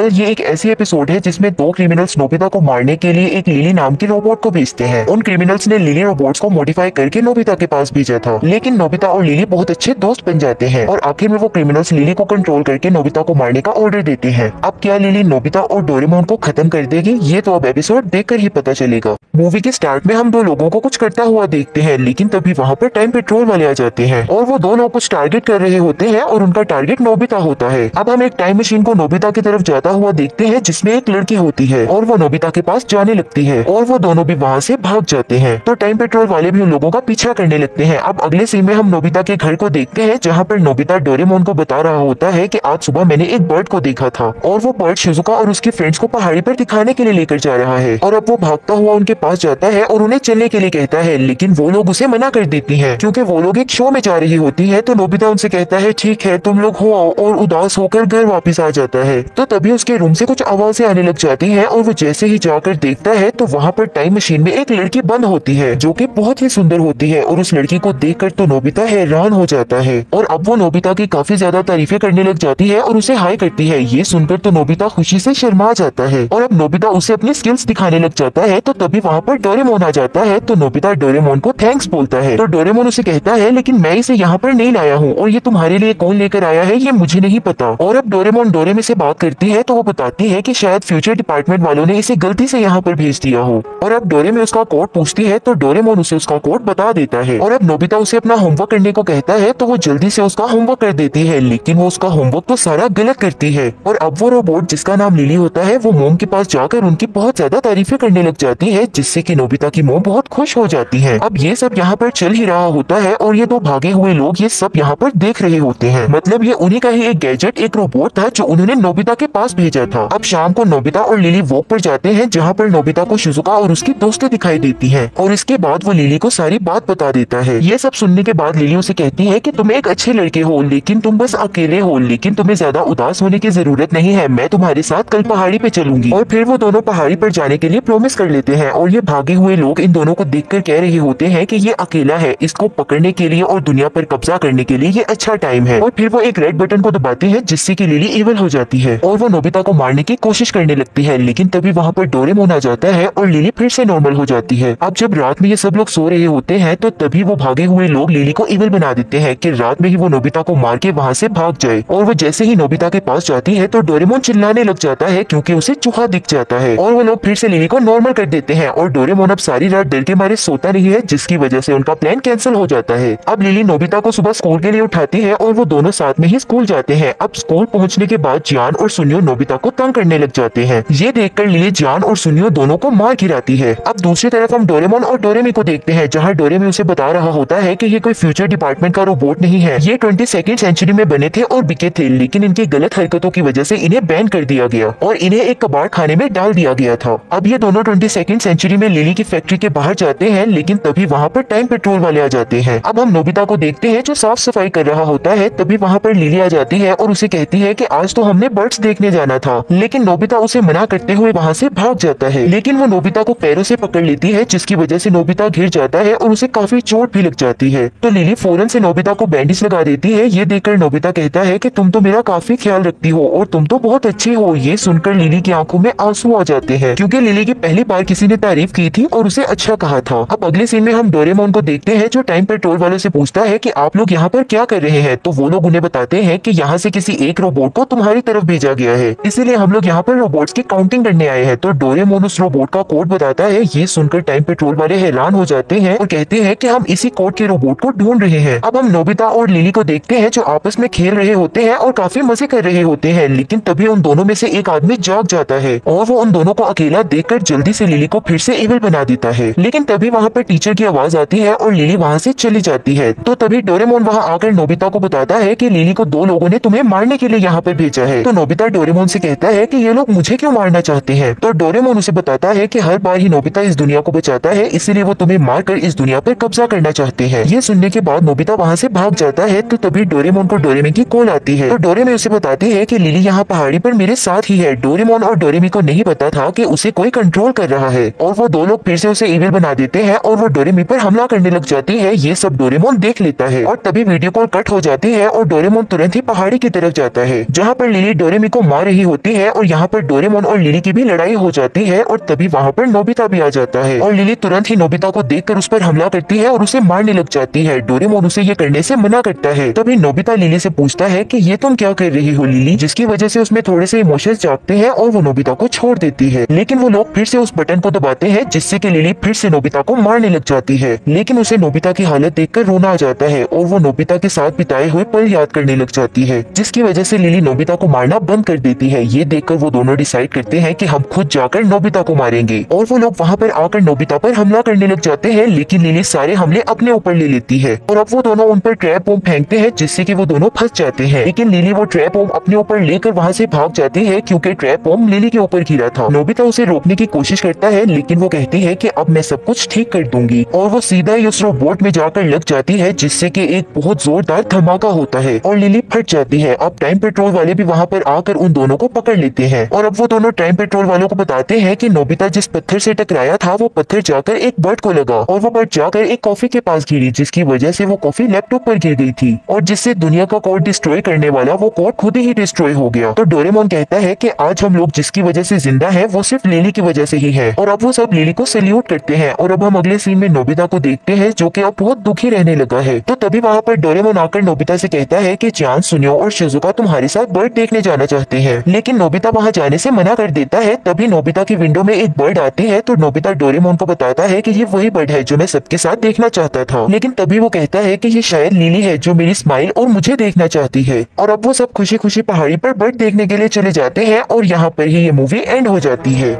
ये एक ऐसी एपिसोड है जिसमें दो क्रिमिनल्स नोबिता को मारने के लिए एक लिली नाम के रोबोट को भेजते हैं। उन क्रिमिनल्स ने लिली रोबोट्स को मॉडिफाई करके नोबिता के पास भेजा था, लेकिन नोबिता और लिली बहुत अच्छे दोस्त बन जाते हैं और आखिर में वो क्रिमिनल्स लिली को कंट्रोल करके नोबिता को मारने का ऑर्डर देते हैं। अब क्या लिली नोबिता और डोरेमोन को खत्म कर देगी, ये तो अब एपिसोड देखकर ही पता चलेगा। मूवी के स्टार्ट में हम दो लोगों को कुछ करता हुआ देखते हैं, लेकिन तभी वहाँ पर टाइम पेट्रोल वाले आ जाते हैं और वो दोनों कुछ टारगेट कर रहे होते हैं और उनका टारगेट नोबिता होता है। अब हम एक टाइम मशीन को नोबिता की तरफ जाता हुआ देखते हैं जिसमें एक लड़की होती है और वो नोबिता के पास जाने लगती है और वो दोनों भी वहाँ से भाग जाते हैं। तो टाइम पेट्रोल वाले भी उन लोगों का पीछा करने लगते हैं। अब अगले सीन में हम नोबिता के घर को देखते हैं जहाँ पर नोबिता डोरेमोन को बता रहा होता है कि आज सुबह मैंने एक बर्ड को देखा था और वो बर्ड शिजुका और उसके फ्रेंड्स को पहाड़ी पर दिखाने के लिए लेकर जा रहा है। और अब वो भागता हुआ उनके पास जाता है और उन्हें चलने के लिए कहता है, लेकिन वो लोग उसे मना कर देती है क्योंकि वो लोग एक शो में जा रही होती है। तो नोबिता उनसे कहता है ठीक है तुम लोग हो आओ और उदास होकर घर वापस आ जाता है। तो तभी तभी उसके रूम से कुछ आवाजें आने लग जाती हैं और वो जैसे ही जाकर देखता है तो वहाँ पर टाइम मशीन में एक लड़की बंद होती है जो कि बहुत ही सुंदर होती है और उस लड़की को देखकर तो नोबिता हैरान हो जाता है और अब वो नोबिता की काफी ज्यादा तारीफें करने लग जाती है और उसे हाई करती है। ये सुनकर तो नोबिता खुशी से शर्मा जाता है और अब नोबिता उसे अपनी स्किल्स दिखाने लग जाता है। तो तभी वहाँ पर डोरेमोन आ जाता है तो नोबिता डोरेमोन को थैंक्स बोलता है। तो डोरेमोन उसे कहता है लेकिन मैं इसे यहाँ पर नहीं लाया हूँ और ये तुम्हारे लिए कौन लेकर आया है ये मुझे नहीं पता। और अब डोरेमोन डोरेमी से बात करती है तो वो बताती है कि शायद फ्यूचर डिपार्टमेंट वालों ने इसे गलती से यहाँ पर भेज दिया हो। और अब डोरेमी उसका कोड पूछती है तो डोरेमोन उसे उसका कोड बता देता है। और अब नोबिता उसे अपना होमवर्क करने को कहता है तो वो जल्दी से उसका होमवर्क कर देती है, लेकिन वो उसका होमवर्क तो सारा गलत करती है। और अब वो रोबोट जिसका नाम लिली होता है वो मोम के पास जाकर उनकी बहुत ज्यादा तारीफें करने लग जाती है, जिससे कि नोबिता की मोम बहुत खुश हो जाती है। अब ये सब यहाँ पर चल ही रहा होता है और ये दो भागे हुए लोग ये सब यहाँ पर देख रहे होते हैं। मतलब ये उन्हीं का ही एक गैजेट, एक रोबोट था जो उन्होंने नोबिता के पास भेजा था। अब शाम को नोबिता और लिली वॉक पर जाते हैं जहाँ पर नोबिता को शिजुका और उसकी दोस्तें दिखाई देती हैं और इसके बाद वो लिली को सारी बात बता देता है। ये सब सुनने के बाद लिली उसे कहती है कि तुम एक अच्छे लड़के हो लेकिन तुम बस अकेले हो, लेकिन तुम्हें ज्यादा उदास होने की जरूरत नहीं है, मैं तुम्हारे साथ कल पहाड़ी पे चलूंगी। और फिर वो दोनों पहाड़ी पर जाने के लिए प्रॉमिस कर लेते हैं और ये भागे हुए लोग इन दोनों को देखकर कह रहे होते हैं कि ये अकेला है, इसको पकड़ने के लिए और दुनिया पर कब्जा करने के लिए ये अच्छा टाइम है। और फिर वो एक रेड बटन को दबाते हैं जिससे कि लिली इविल हो जाती है और वो नोबिता को मारने की कोशिश करने लगती है, लेकिन तभी वहाँ पर डोरेमोन आ जाता है और लिली फिर से नॉर्मल हो जाती है। अब जब रात में ये सब लोग सो रहे होते हैं तो तभी वो भागे हुए लोग लिली को इविल बना देते हैं कि रात में ही वो नोबिता को मार के वहाँ से भाग जाए। और वो जैसे ही नोबिता के पास जाती है तो डोरेमोन चिल्लाने लग जाता है क्योंकि उसे चूहा दिख जाता है और वो लोग फिर से लिली को नॉर्मल कर देते हैं और डोरेमोन अब सारी रात डर के मारे सोता नहीं है, जिसकी वजह से उनका प्लान कैंसिल हो जाता है। अब लिली नोबिता को सुबह स्कूल के लिए उठाती है और वो दोनों साथ में ही स्कूल जाते हैं। अब स्कूल पहुँचने के बाद जान और सुनियो नोबिता को तंग करने लग जाते हैं। ये देखकर लिली जान और सुनियो दोनों को मार गिराती है। अब दूसरी तरफ हम डोरेमोन और डोरेमी को देखते हैं जहाँ डोरेमी उसे बता रहा होता है कि ये कोई फ्यूचर डिपार्टमेंट का रोबोट नहीं है, ये 22वीं सेंचुरी में बने थे और बिके थे, लेकिन इनकी गलत हरकतों की वजह से इन्हें बैन कर दिया गया और इन्हें एक कबाड़ खाने में डाल दिया गया था। अब ये दोनों 22वीं सेंचुरी में लिली की फैक्ट्री के बाहर जाते हैं, लेकिन तभी वहाँ पर टाइम पेट्रोल वाले आ जाते हैं। अब हम नोबिता को देखते हैं जो साफ सफाई कर रहा होता है, तभी वहाँ पर लिली आ जाती है और उसे कहती है कि आज तो हमने बर्ड्स देखने जाना था, लेकिन नोबिता उसे मना करते हुए वहाँ से भाग जाता है। लेकिन वो नोबिता को पैरों से पकड़ लेती है, जिसकी वजह से नोबिता गिर जाता है और उसे काफी चोट भी लग जाती है। तो लिली फौरन से नोबिता को बैंडेज लगा देती है। ये देखकर नोबिता कहता है कि तुम तो मेरा काफी ख्याल रखती हो और तुम तो बहुत अच्छी हो। ये सुनकर लिली की आंखों में आंसू आ जाते हैं क्योंकि लिली की पहली बार किसी ने तारीफ की थी और उसे अच्छा कहा था। अब अगले सीन में हम डोरेमोन को देखते हैं जो टाइम पेट्रोल वालों से पूछता है कि आप लोग यहाँ पर क्या कर रहे हैं। तो वो लोग उन्हें बताते हैं कि यहाँ से किसी एक रोबोट को तुम्हारी तरफ भेजा गया है, इसीलिए हम लोग यहाँ पर रोबोट्स की काउंटिंग करने आए हैं। तो डोरेमोन उस रोबोट का कोड बताता है। ये सुनकर टाइम पेट्रोल वाले हैरान हो जाते हैं और कहते हैं कि हम इसी कोड के रोबोट को ढूंढ रहे हैं। अब हम नोबिता और लिली को देखते हैं जो आपस में खेल रहे होते हैं और काफी मजे कर रहे होते हैं, लेकिन तभी उन दोनों में से एक आदमी जाग जाता है और वो उन दोनों को अकेला देखकर जल्दी से लिली को फिर से इविल बना देता है। लेकिन तभी वहाँ पर टीचर की आवाज आती है और लिली वहाँ से चली जाती है। तो तभी डोरेमोन वहाँ आकर नोबिता को बताता है कि लिली को दो लोगों ने तुम्हें मारने के लिए यहाँ पर भेजा है। तो नोबिता डोरेमोन से कहता है कि ये लोग मुझे क्यों मारना चाहते हैं। तो डोरेमोन उसे बताता है कि हर बार ही नोबिता इस दुनिया को बचाता है, इसीलिए वो तुम्हें मारकर इस दुनिया पर कब्जा करना चाहते हैं। ये सुनने के बाद नोबिता वहाँ से भाग जाता है। तो तभी डोरेमोन को डोरेमी की कॉल आती है। तो डोरेमी उसे बताती है कि लिली यहाँ पहाड़ी पर मेरे साथ ही है। डोरेमोन और डोरेमी को नहीं पता था कि उसे कोई कंट्रोल कर रहा है और वो दो लोग फिर से उसे इविल बना देते हैं और वो डोरेमी पर हमला करने लग जाती है। ये सब डोरेमोन देख लेता है और तभी वीडियो कॉल कट हो जाती है और डोरेमोन तुरंत ही पहाड़ी की तरफ जाता है जहाँ पर लिली डोरेमी को मार रही होती है और यहाँ पर डोरेमोन और लिली की भी लड़ाई हो जाती है और तभी वहाँ पर नोबिता भी आ जाता है और लिली तुरंत ही नोबिता को देखकर उस पर हमला करती है और उसे मारने लग जाती है। डोरेमोन उसे ये करने से मना करता है। तभी नोबिता लिली से पूछता है कि ये तुम क्या कर रही हो लिली, जिसकी वजह से उसमें थोड़े से इमोशंस जागते हैं और वो नोबिता को छोड़ देती है। लेकिन वो लोग फिर से उस बटन को दबाते हैं जिससे कि लिली फिर से नोबिता को मारने लग जाती है। लेकिन उसे नोबिता की हालत देखकर रोना आ जाता है और वो नोबिता के साथ बिताए हुए पल याद करने लग जाती है, जिसकी वजह से लिली नोबिता को मारना बंद कर देती है। ये देखकर वो दोनों डिसाइड करते हैं कि हम खुद जाकर नोबिता को मारेंगे और वो लोग वहाँ पर आकर नोबिता पर हमला करने लग जाते हैं। लेकिन लिली सारे हमले अपने ऊपर ले लेती है और अब वो दोनों उन पर ट्रैप बम फेंकते हैं जिससे कि वो दोनों फंस जाते हैं। लेकिन लिली वो ट्रैप बम अपने ऊपर लेकर वहाँ से भाग जाती है क्योंकि ट्रैप बम लिली के ऊपर गिरा था। नोबिता उसे रोकने की कोशिश करता है लेकिन वो कहती है कि अब मैं सब कुछ ठीक कर दूंगी और वो सीधा ही उस रोबोट में जाकर लग जाती है जिससे कि एक बहुत जोरदार धमाका होता है और लिली फट जाती है। अब टाइम पेट्रोल वाले भी वहाँ पर आकर उन दोनों को पकड़ लेते हैं और अब वो दोनों टाइम पेट्रोल वालों को बताते हैं कि नोबिता जिस पत्थर से टकराया था वो पत्थर जाकर एक बर्ड को लगा और वो बर्ड जाकर एक कॉफी के पास गिरी, जिसकी वजह से वो कॉफी लैपटॉप पर गिर गई थी और जिससे दुनिया का कोड डिस्ट्रॉय करने वाला वो कोड खुद ही डिस्ट्रॉय हो गया। तो डोरेमोन कहता है कि आज हम लोग जिसकी वजह से जिंदा है वो सिर्फ लिली की वजह से ही है और अब वो सब लिली को सैल्यूट करते हैं। और अब हम अगले सीन में नोबिता को देखते हैं जो कि अब बहुत दुखी रहने लगा है। तो तभी वहाँ पर डोरेमोन आकर नोबिता से कहता है कि चांद, सुनियो और शिजुका तुम्हारे साथ बर्ड देखने जाना चाहते हैं, लेकिन नोबिता वहाँ जाने से मना कर देता है। तभी नोबिता की विंडो में एक बर्ड आती है तो नोबिता डोरेमोन को बताता है कि ये वही बर्ड है जो मैं सबके साथ देखना चाहता था, लेकिन तभी वो कहता है कि ये शायद लिली है जो मेरी स्माइल और मुझे देखना चाहती है। और अब वो सब खुशी खुशी पहाड़ी पर बर्ड देखने के लिए चले जाते हैं और यहाँ पर ही ये मूवी एंड हो जाती है।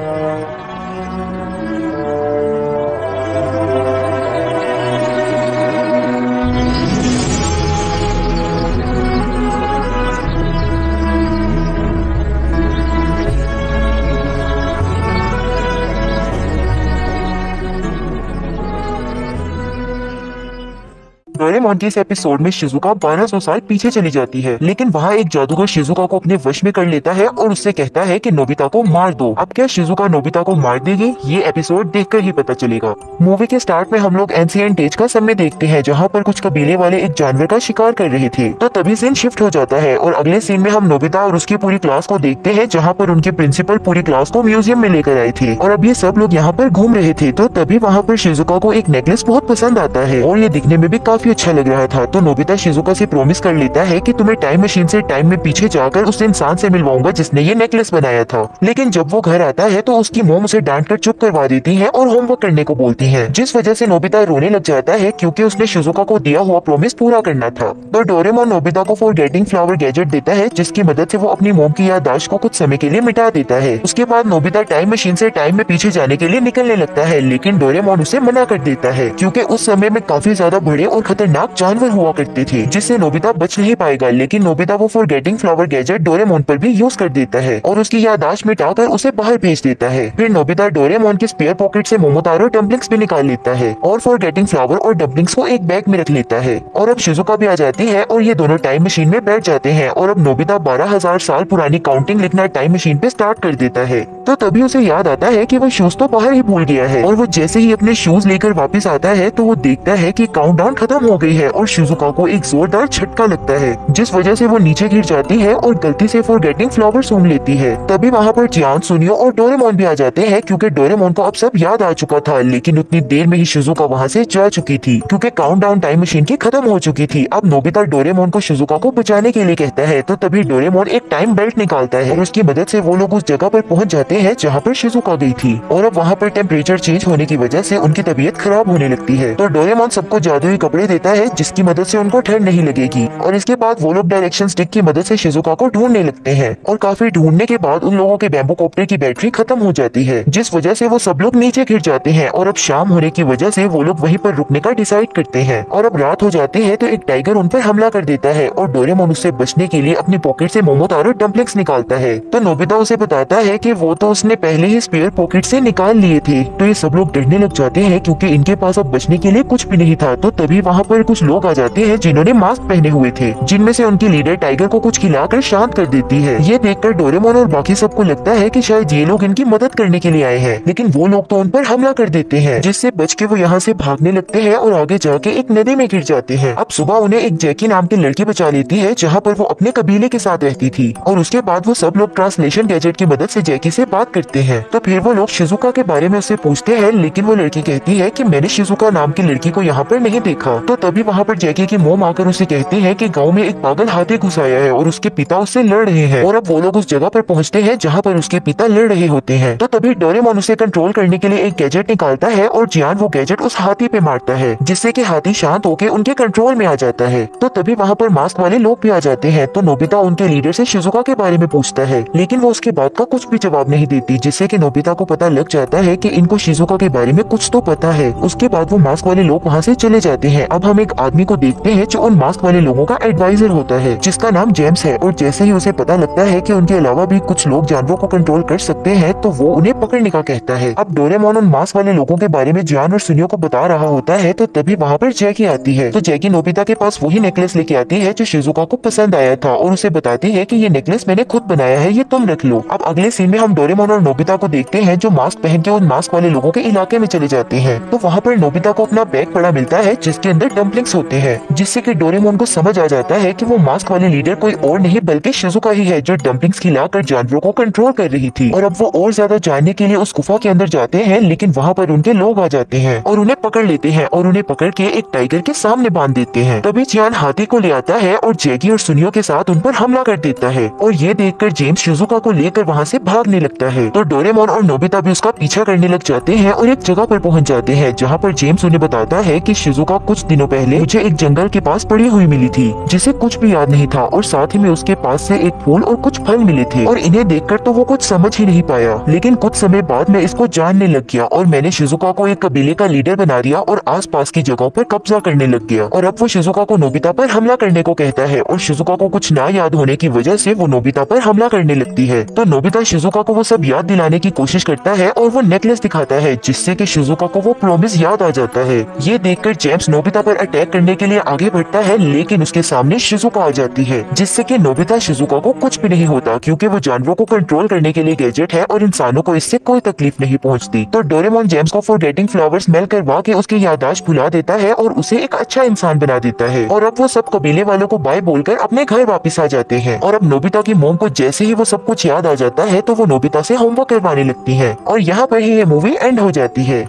डोरेमोन के इस एपिसोड में शिजुका 1200 साल पीछे चली जाती है, लेकिन वहाँ एक जादूगर शिजुका को अपने वश में कर लेता है और उससे कहता है कि नोबिता को मार दो। अब क्या शिजुका नोबिता को मार देगी, ये एपिसोड देखकर ही पता चलेगा। मूवी के स्टार्ट में हम लोग एंशिएंट एज का समय देखते हैं जहाँ पर कुछ कबीले वाले एक जानवर का शिकार कर रहे थे। तो तभी सीन शिफ्ट हो जाता है और अगले सीन में हम नोबिता और उसकी पूरी क्लास को देखते हैं जहाँ पर उनके प्रिंसिपल पूरी क्लास को म्यूजियम में लेकर आए थे और अब ये सब लोग यहाँ पर घूम रहे थे। तो तभी वहाँ पर शिजुका को एक नेकलेस बहुत पसंद आता है और ये दिखने में भी काफी अच्छा लग रहा था। तो नोबिता शिजुका से प्रॉमिस कर लेता है कि तुम्हें टाइम मशीन से टाइम में पीछे जाकर उस इंसान से मिलवाऊंगा जिसने ये नेकलेस बनाया था। लेकिन जब वो घर आता है तो उसकी मॉम उसे डांट कर चुप करवा देती है और होमवर्क करने को बोलती है, जिस वजह से नोबिता रोने लग जाता है क्योंकि उसने शिजुका को दिया हुआ प्रॉमिस पूरा करना था। तो डोरेमोन नोबिता को फॉरगेटिंग फ्लावर गैजेट देता है जिसकी मदद से वो अपनी मॉम की याददाश्त को कुछ समय के लिए मिटा देता है। उसके बाद नोबिता टाइम मशीन से टाइम में पीछे जाने के लिए निकलने लगता है, लेकिन डोरेमोन उसे मना कर देता है क्योंकि उस समय में काफी ज्यादा बड़े और खतरनाक जानवर हुआ करते थे जिससे नोबिता बच नहीं पाएगा। लेकिन नोबिता वो फॉरगेटिंग फ्लावर गैजेट डोरेमोन पर भी यूज कर देता है और उसकी याददाश्त मिटाकर उसे बाहर भेज देता है। फिर नोबिता डोरेमोन के स्पेयर पॉकेट से मोमोतारो डम्पलिंग्स भी निकाल लेता है और फॉरगेटिंग फ्लावर और डम्पलिंग्स को एक बैग में रख लेता है। और अब शिजुका भी आ जाती है और ये दोनों टाइम मशीन में बैठ जाते हैं और अब नोबिता 12,000 साल पुरानी काउंटिंग लिखना टाइम मशीन पे स्टार्ट कर देता है। तो तभी उसे याद आता है कि वो शूज तो बाहर ही भूल गया है और वो जैसे ही अपने शूज लेकर वापस आता है तो वो देखता है कि काउंटडाउन खत्म हो गई है और शिजुका को एक जोरदार झटका लगता है जिस वजह से वो नीचे गिर जाती है और गलती से फॉरगेटिंग फ्लावर सूंघ लेती है। तभी वहाँ पर जियान, सुनियो और डोरेमोन भी आ जाते हैं क्योंकि डोरेमोन को अब सब याद आ चुका था, लेकिन उतनी देर में ही शिजुका वहाँ से जा चुकी थी क्योंकि काउंटडाउन टाइम मशीन की खत्म हो चुकी थी। अब नोबिता डोरेमोन को शिजुका को बचाने के लिए कहता है तो तभी डोरेमोन एक टाइम बेल्ट निकालता है और उसकी मदद से वो लोग उस जगह पर पहुँच जाते हैं जहाँ पर शिजुका गई थी। और अब वहाँ पर टेम्परेचर चेंज होने की वजह से उनकी तबीयत खराब होने लगती है। तो डोरेमोन सबको जादुई कपड़े देता है जिसकी मदद से उनको ठंड नहीं लगेगी और इसके बाद वो लोग डायरेक्शन स्टिक की मदद से शिजुका को ढूंढने लगते हैं और काफी ढूंढने के बाद उन लोगों के बैम्बू कॉप्टर की बैटरी खत्म हो जाती है जिस वजह से वो सब लोग नीचे गिर जाते हैं और अब शाम होने की वजह से वो लोग वहीं पर रुकने का डिसाइड करते हैं। और अब रात हो जाती है तो एक टाइगर उन पर हमला कर देता है और डोरेमोन उससे बचने के लिए अपनी पॉकेट से मोमोतारो डम्पलिंग्स निकालता है। तो नोबिता उसे बताता है कि वो तो उसने पहले ही स्पेयर पॉकेट से निकाल लिए थे। तो ये सब लोग डरने लग जाते हैं क्योंकि इनके पास अब बचने के लिए कुछ भी नहीं था। तो तभी वहाँ पर कुछ लोग आ जाते हैं जिन्होंने मास्क पहने हुए थे, जिनमें से उनकी लीडर टाइगर को कुछ खिलाकर शांत कर देती है। ये देखकर डोरेमोन और बाकी सबको लगता है कि शायद ये लोग इनकी मदद करने के लिए आए हैं, लेकिन वो लोग तो उन पर हमला कर देते हैं जिससे बच के वो यहाँ से भागने लगते हैं और आगे जाके एक नदी में गिर जाते हैं। अब सुबह उन्हें एक जैकी नाम की लड़की बचा लेती है जहाँ पर वो अपने कबीले के साथ रहती थी और उसके बाद वो सब लोग ट्रांसलेशन गैजेट की मदद से जैकी से बात करते हैं। तो फिर वो लोग शिजुका के बारे में उससे पूछते हैं, लेकिन वो लड़की कहती है कि मैंने शिजुका नाम की लड़की को यहाँ पर नहीं देखा। तो तभी वहाँ पर जैकी की मोम आकर उसे कहती है कि गाँव में एक पागल हाथी घुस आया है और उसके पिता उससे लड़ रहे हैं। और अब वो लोग उस जगह पर पहुँचते हैं जहाँ पर उसके पिता लड़ रहे होते हैं। तो तभी डोरेमोन उसे कंट्रोल करने के लिए एक गैजेट निकालता है और जियान वो गैजेट उस हाथी पे मारता है जिससे कि हाथी शांत होकर उनके कंट्रोल में आ जाता है। तो तभी वहाँ पर मास्क वाले लोग भी आ जाते हैं। तो नोबिता उनके लीडर से शिजुका के बारे में पूछता है, लेकिन वो उसके बात का कुछ भी जवाब नहीं नहीं देती, जिससे कि नोबिता को पता लग जाता है कि इनको शिजुका के बारे में कुछ तो पता है। उसके बाद वो मास्क वाले लोग वहाँ से चले जाते हैं। अब हम एक आदमी को देखते हैं जो उन मास्क वाले लोगों का एडवाइजर होता है, जिसका नाम जेम्स है। और जैसे ही उसे पता लगता है कि उनके अलावा भी कुछ लोग जानवरों को कंट्रोल कर सकते हैं, तो वो उन्हें पकड़ने का कहता है। अब डोरेमोन उन मास्क वाले लोगों के बारे में जान और सुनियो को बता रहा होता है, तो तभी वहाँ पर जैकी आती है। तो जैकी नोबिता के पास वही नेकलेस लेके आती है जो शिजुका को पसंद आया था, और उसे बताती है कि ये नेकलेस मैंने खुद बनाया है, ये तुम रख लो। अब अगले सीन में हम डोरेमोन और नोबिता को देखते हैं जो मास्क पहन के उन मास्क वाले लोगों के इलाके में चले जाते हैं। तो वहाँ पर नोबिता को अपना बैग पड़ा मिलता है जिसके अंदर डम्पलिंग्स होते हैं, जिससे कि डोरेमोन को समझ आ जाता है कि वो मास्क वाले लीडर कोई और नहीं बल्कि शिजुका ही है, जो डम्पलिंग्स खिलाकर जानवरों को कंट्रोल कर रही थी। और अब वो और ज्यादा जानने के लिए उस गुफा के अंदर जाते हैं, लेकिन वहाँ पर उनके लोग आ जाते हैं और उन्हें पकड़ लेते हैं और उन्हें पकड़ के एक टाइगर के सामने बांध देते हैं। तभी जियान हाथी को ले आता है और जैकी और सुनियो के साथ उन पर हमला कर देता है, और ये देखकर जेम्स शिजुका को लेकर वहाँ से भागने लगता है। तो डोरेमोन और नोबिता भी उसका पीछा करने लग जाते हैं और एक जगह पर पहुँच जाते हैं, जहाँ पर जेम्स उन्हें बताता है कि शिजुका कुछ दिनों पहले मुझे एक जंगल के पास पड़ी हुई मिली थी, जिसे कुछ भी याद नहीं था, और साथ ही में उसके पास से एक फूल और कुछ फल मिले थे, और इन्हें देखकर तो वो कुछ समझ ही नहीं पाया। लेकिन कुछ समय बाद मैं इसको जानने लग गया और मैंने शिजुका को एक कबीले का लीडर बना दिया और आसपास की जगहों पर कब्जा करने लग गया। और अब वो शिजुका को नोबिता पर हमला करने को कहता है, और शिजुका को कुछ ना याद होने की वजह से वो नोबिता पर हमला करने लगती है। तो नोबिता शिजुका को वो सब याद दिलाने की कोशिश करता है और वो नेकलेस दिखाता है, जिससे कि शिजुका को वो प्रॉमिस याद आ जाता है। ये देखकर जेम्स नोबिता पर अटैक करने के लिए आगे बढ़ता है, लेकिन उसके सामने शिजुका आ जाती है, जिससे कि नोबिता शिजुका को कुछ भी नहीं होता, क्योंकि वो जानवरों को कंट्रोल करने के लिए गैजेट है और इंसानों को इससे कोई तकलीफ नहीं पहुंचती। तो डोरेमोन जेम्स को फॉरगेटिंग फ्लावर स्मेल करवा के उसकी याददाश्त भुला देता है और उसे एक अच्छा इंसान बना देता है। और अब वो सब कबीले वालों को बाय बोलकर अपने घर वापस आ जाते हैं। और अब नोबिता की मोम को जैसे ही वो सब कुछ याद आ जाता है, तो वो नोबिता से होमवर्क करवाने लगती है, और यहाँ पर ही ये मूवी एंड हो जाती है।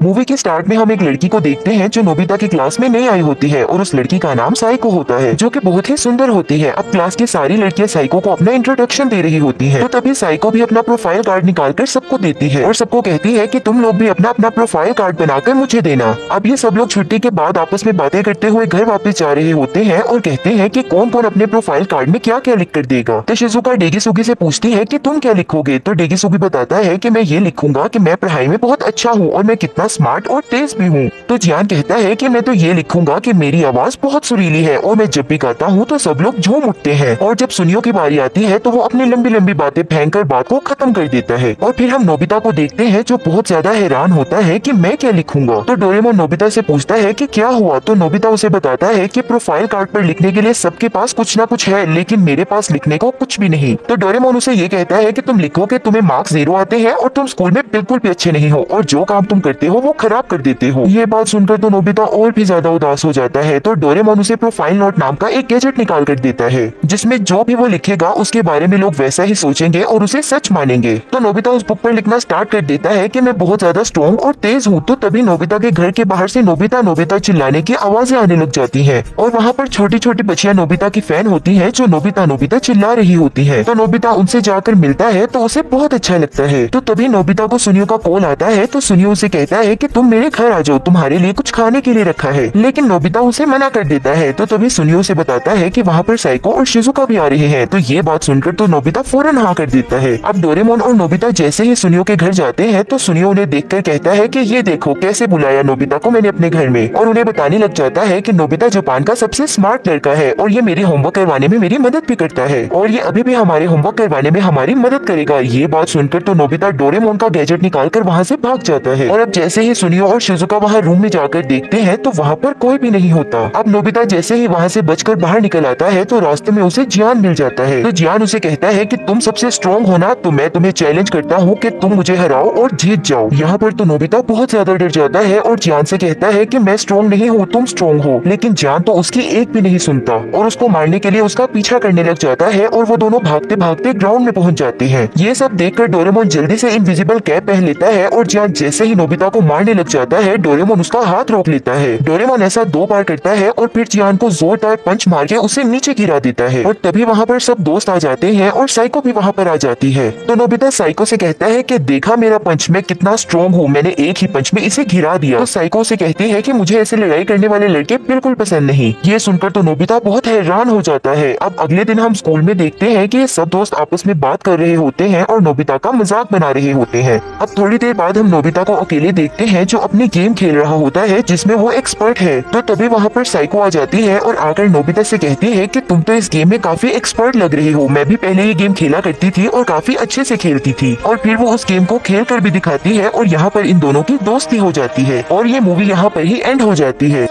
मूवी के स्टार्ट में हम एक लड़की को देखते हैं जो नोबिता की क्लास में नई आई होती है, और उस लड़की का नाम साइको होता है, जो कि बहुत ही सुंदर होती है। अब क्लास की सारी लड़कियां साइको को अपना इंट्रोडक्शन दे रही होती हैं। तो तभी साइको भी अपना प्रोफाइल कार्ड निकालकर सबको देती है और सबको कहती है कि तुम लोग भी अपना अपना प्रोफाइल कार्ड बनाकर मुझे देना। अब ये सब लोग छुट्टी के बाद आपस में बातें करते हुए घर वापस जा रहे होते हैं और कहते हैं कि कौन कौन अपने प्रोफाइल कार्ड में क्या क्या लिख कर देगा। तो शिजुका डेगिसुगी से पूछती है कि तुम क्या लिखोगे। तो डेगिसुगी बताता है कि मैं ये लिखूंगा कि मैं पढ़ाई में बहुत अच्छा हूँ और मैं कितना स्मार्ट और तेज भी हूँ। तो जियान कहता है कि मैं तो ये लिखूंगा कि मेरी आवाज बहुत सुरीली है और मैं जब भी गाता हूँ तो सब लोग झूम उठते हैं। और जब सुनियो की बारी आती है तो वो अपनी लंबी लंबी बातें फेंककर बात को खत्म कर देता है। और फिर हम नोबिता को देखते हैं जो बहुत ज्यादा हैरान होता है कि मैं क्या लिखूंगा। तो डोरेमोन नोबिता से पूछता है कि क्या हुआ। तो नोबिता उसे बताता है कि प्रोफाइल कार्ड पर लिखने के लिए सबके पास कुछ ना कुछ है, लेकिन मेरे पास लिखने को कुछ भी नहीं। तो डोरेमोन उसे ये कहता है कि तुम लिखो कि तुम्हें मार्क्स 0 आते हैं और तुम स्कूल में बिल्कुल भी अच्छे नहीं हो और जो काम तुम करते हो वो खराब कर देते हो। ये बात सुनकर तो नोबिता और भी ज्यादा उदास हो जाता है। तो डोरेमोन उसे प्रोफाइल नोट नाम का एक गैजेट निकाल कर देता है, जिसमें जो भी वो लिखेगा उसके बारे में लोग वैसा ही सोचेंगे और उसे सच मानेंगे। तो नोबिता उस बुक पर लिखना स्टार्ट कर देता है कि मैं बहुत ज्यादा स्ट्रॉन्ग और तेज हूँ। तो तभी नोबिता के घर के बाहर से नोबिता नोबिता चिल्लाने की आवाजें आने लग जाती हैं और वहाँ पर छोटी छोटी बच्चियां नोबिता की फैन होती हैं जो नोबिता नोबिता चिल्ला रही होती हैं। तो नोबिता उनसे जाकर मिलता है तो उसे बहुत अच्छा लगता है। तो तभी नोबिता को सुनियो का कॉल आता है। तो सुनियो उसे कहता है कि तुम मेरे घर आ जाओ, तुम्हारे लिए कुछ खाने के लिए रखा है। लेकिन नोबिता उसे मना कर देता है। तो तभी सुनियो से बताता है कि वहाँ पर साइको और शिजुका भी आ रहे हैं। तो ये बात सुनकर तो नोबिता फौरन हाँ कर देता है। अब डोरेमोन और नोबिता जैसे ही सुनियो के घर जाते हैं तो सुनियो उन्हें देखकर कहता है कि ये देखो कैसे बुलाया नोबिता को मैंने अपने घर में, और उन्हें बताने लग जाता है कि नोबिता जापान का सबसे स्मार्ट लड़का है और ये मेरी होमवर्क करवाने में मेरी मदद भी करता है और ये अभी भी हमारे होमवर्क करवाने में हमारी मदद करेगा। ये बात सुनकर तो नोबिता डोरेमोन का गैजेट निकालकर वहाँ से भाग जाता है। और अब जैसे ही सुनियो और शिजुका वहाँ रूम में जाकर देखते हैं तो वहाँ पर कोई भी नहीं होता। अब नोबिता जैसे ही वहाँ से बचकर बाहर निकल आता है तो रास्ते में उसे जियान मिल जाता है। तो जियान उसे कहता है कि तुम सबसे स्ट्रॉन्ग हो ना, तो मैं तुम्हें चैलेंज करता हूँ कि तुम मुझे हराओ और जीत जाओ। यहाँ पर तो नोबिता बहुत ज्यादा डर जाता है और जियान से कहता है कि मैं स्ट्रॉन्ग नहीं हूँ, तुम स्ट्रॉन्ग हो। लेकिन जियान तो उसकी एक भी नहीं सुनता और उसको मारने के लिए उसका पीछा करने लग जाता है और वो दोनों भागते भागते ग्राउंड में पहुँच जाते हैं। ये सब देखकर डोरेमोन जल्दी से इनविजिबल कैप पहन लेता है और जियान जैसे ही नोबिता को मारने लग जाता है, डोरेमोन उसका हाथ रोक लेता है। डोरेमोन ऐसा 2 बार करता है और फिर चियान को जोरदार पंच मार के उसे नीचे गिरा देता है। और तभी वहाँ पर सब दोस्त आ जाते हैं और साइको भी वहाँ पर आ जाती है। तो नोबिता साइको से कहता है कि देखा मेरा पंच में कितना स्ट्रॉन्ग हूँ, मैंने एक ही पंच में इसे गिरा दिया। तो साइको से कहती है कि मुझे ऐसे लड़ाई करने वाले लड़के बिल्कुल पसंद नहीं। ये सुनकर तो नोबिता बहुत हैरान हो जाता है। अब अगले दिन हम स्कूल में देखते हैं कि ये सब दोस्त आपस में बात कर रहे होते हैं और नोबिता का मजाक बना रहे होते हैं। अब थोड़ी देर बाद हम नोबिता को अकेले देखते हैं जो अपनी गेम खेल रहा होता है जिसमें वो एक्सपर्ट है। तो तभी वहाँ पर साइको आ जाती है और आकर नोबिता से कहती है कि तुम तो इस गेम में काफी एक्सपर्ट लग रहे हो, मैं भी पहले ये गेम खेला करती थी और काफी अच्छे से खेलती थी। और फिर वो उस गेम को खेल कर भी दिखाती है और यहाँ पर इन दोनों की दोस्ती हो जाती है और ये मूवी यहाँ पर ही एंड हो जाती है।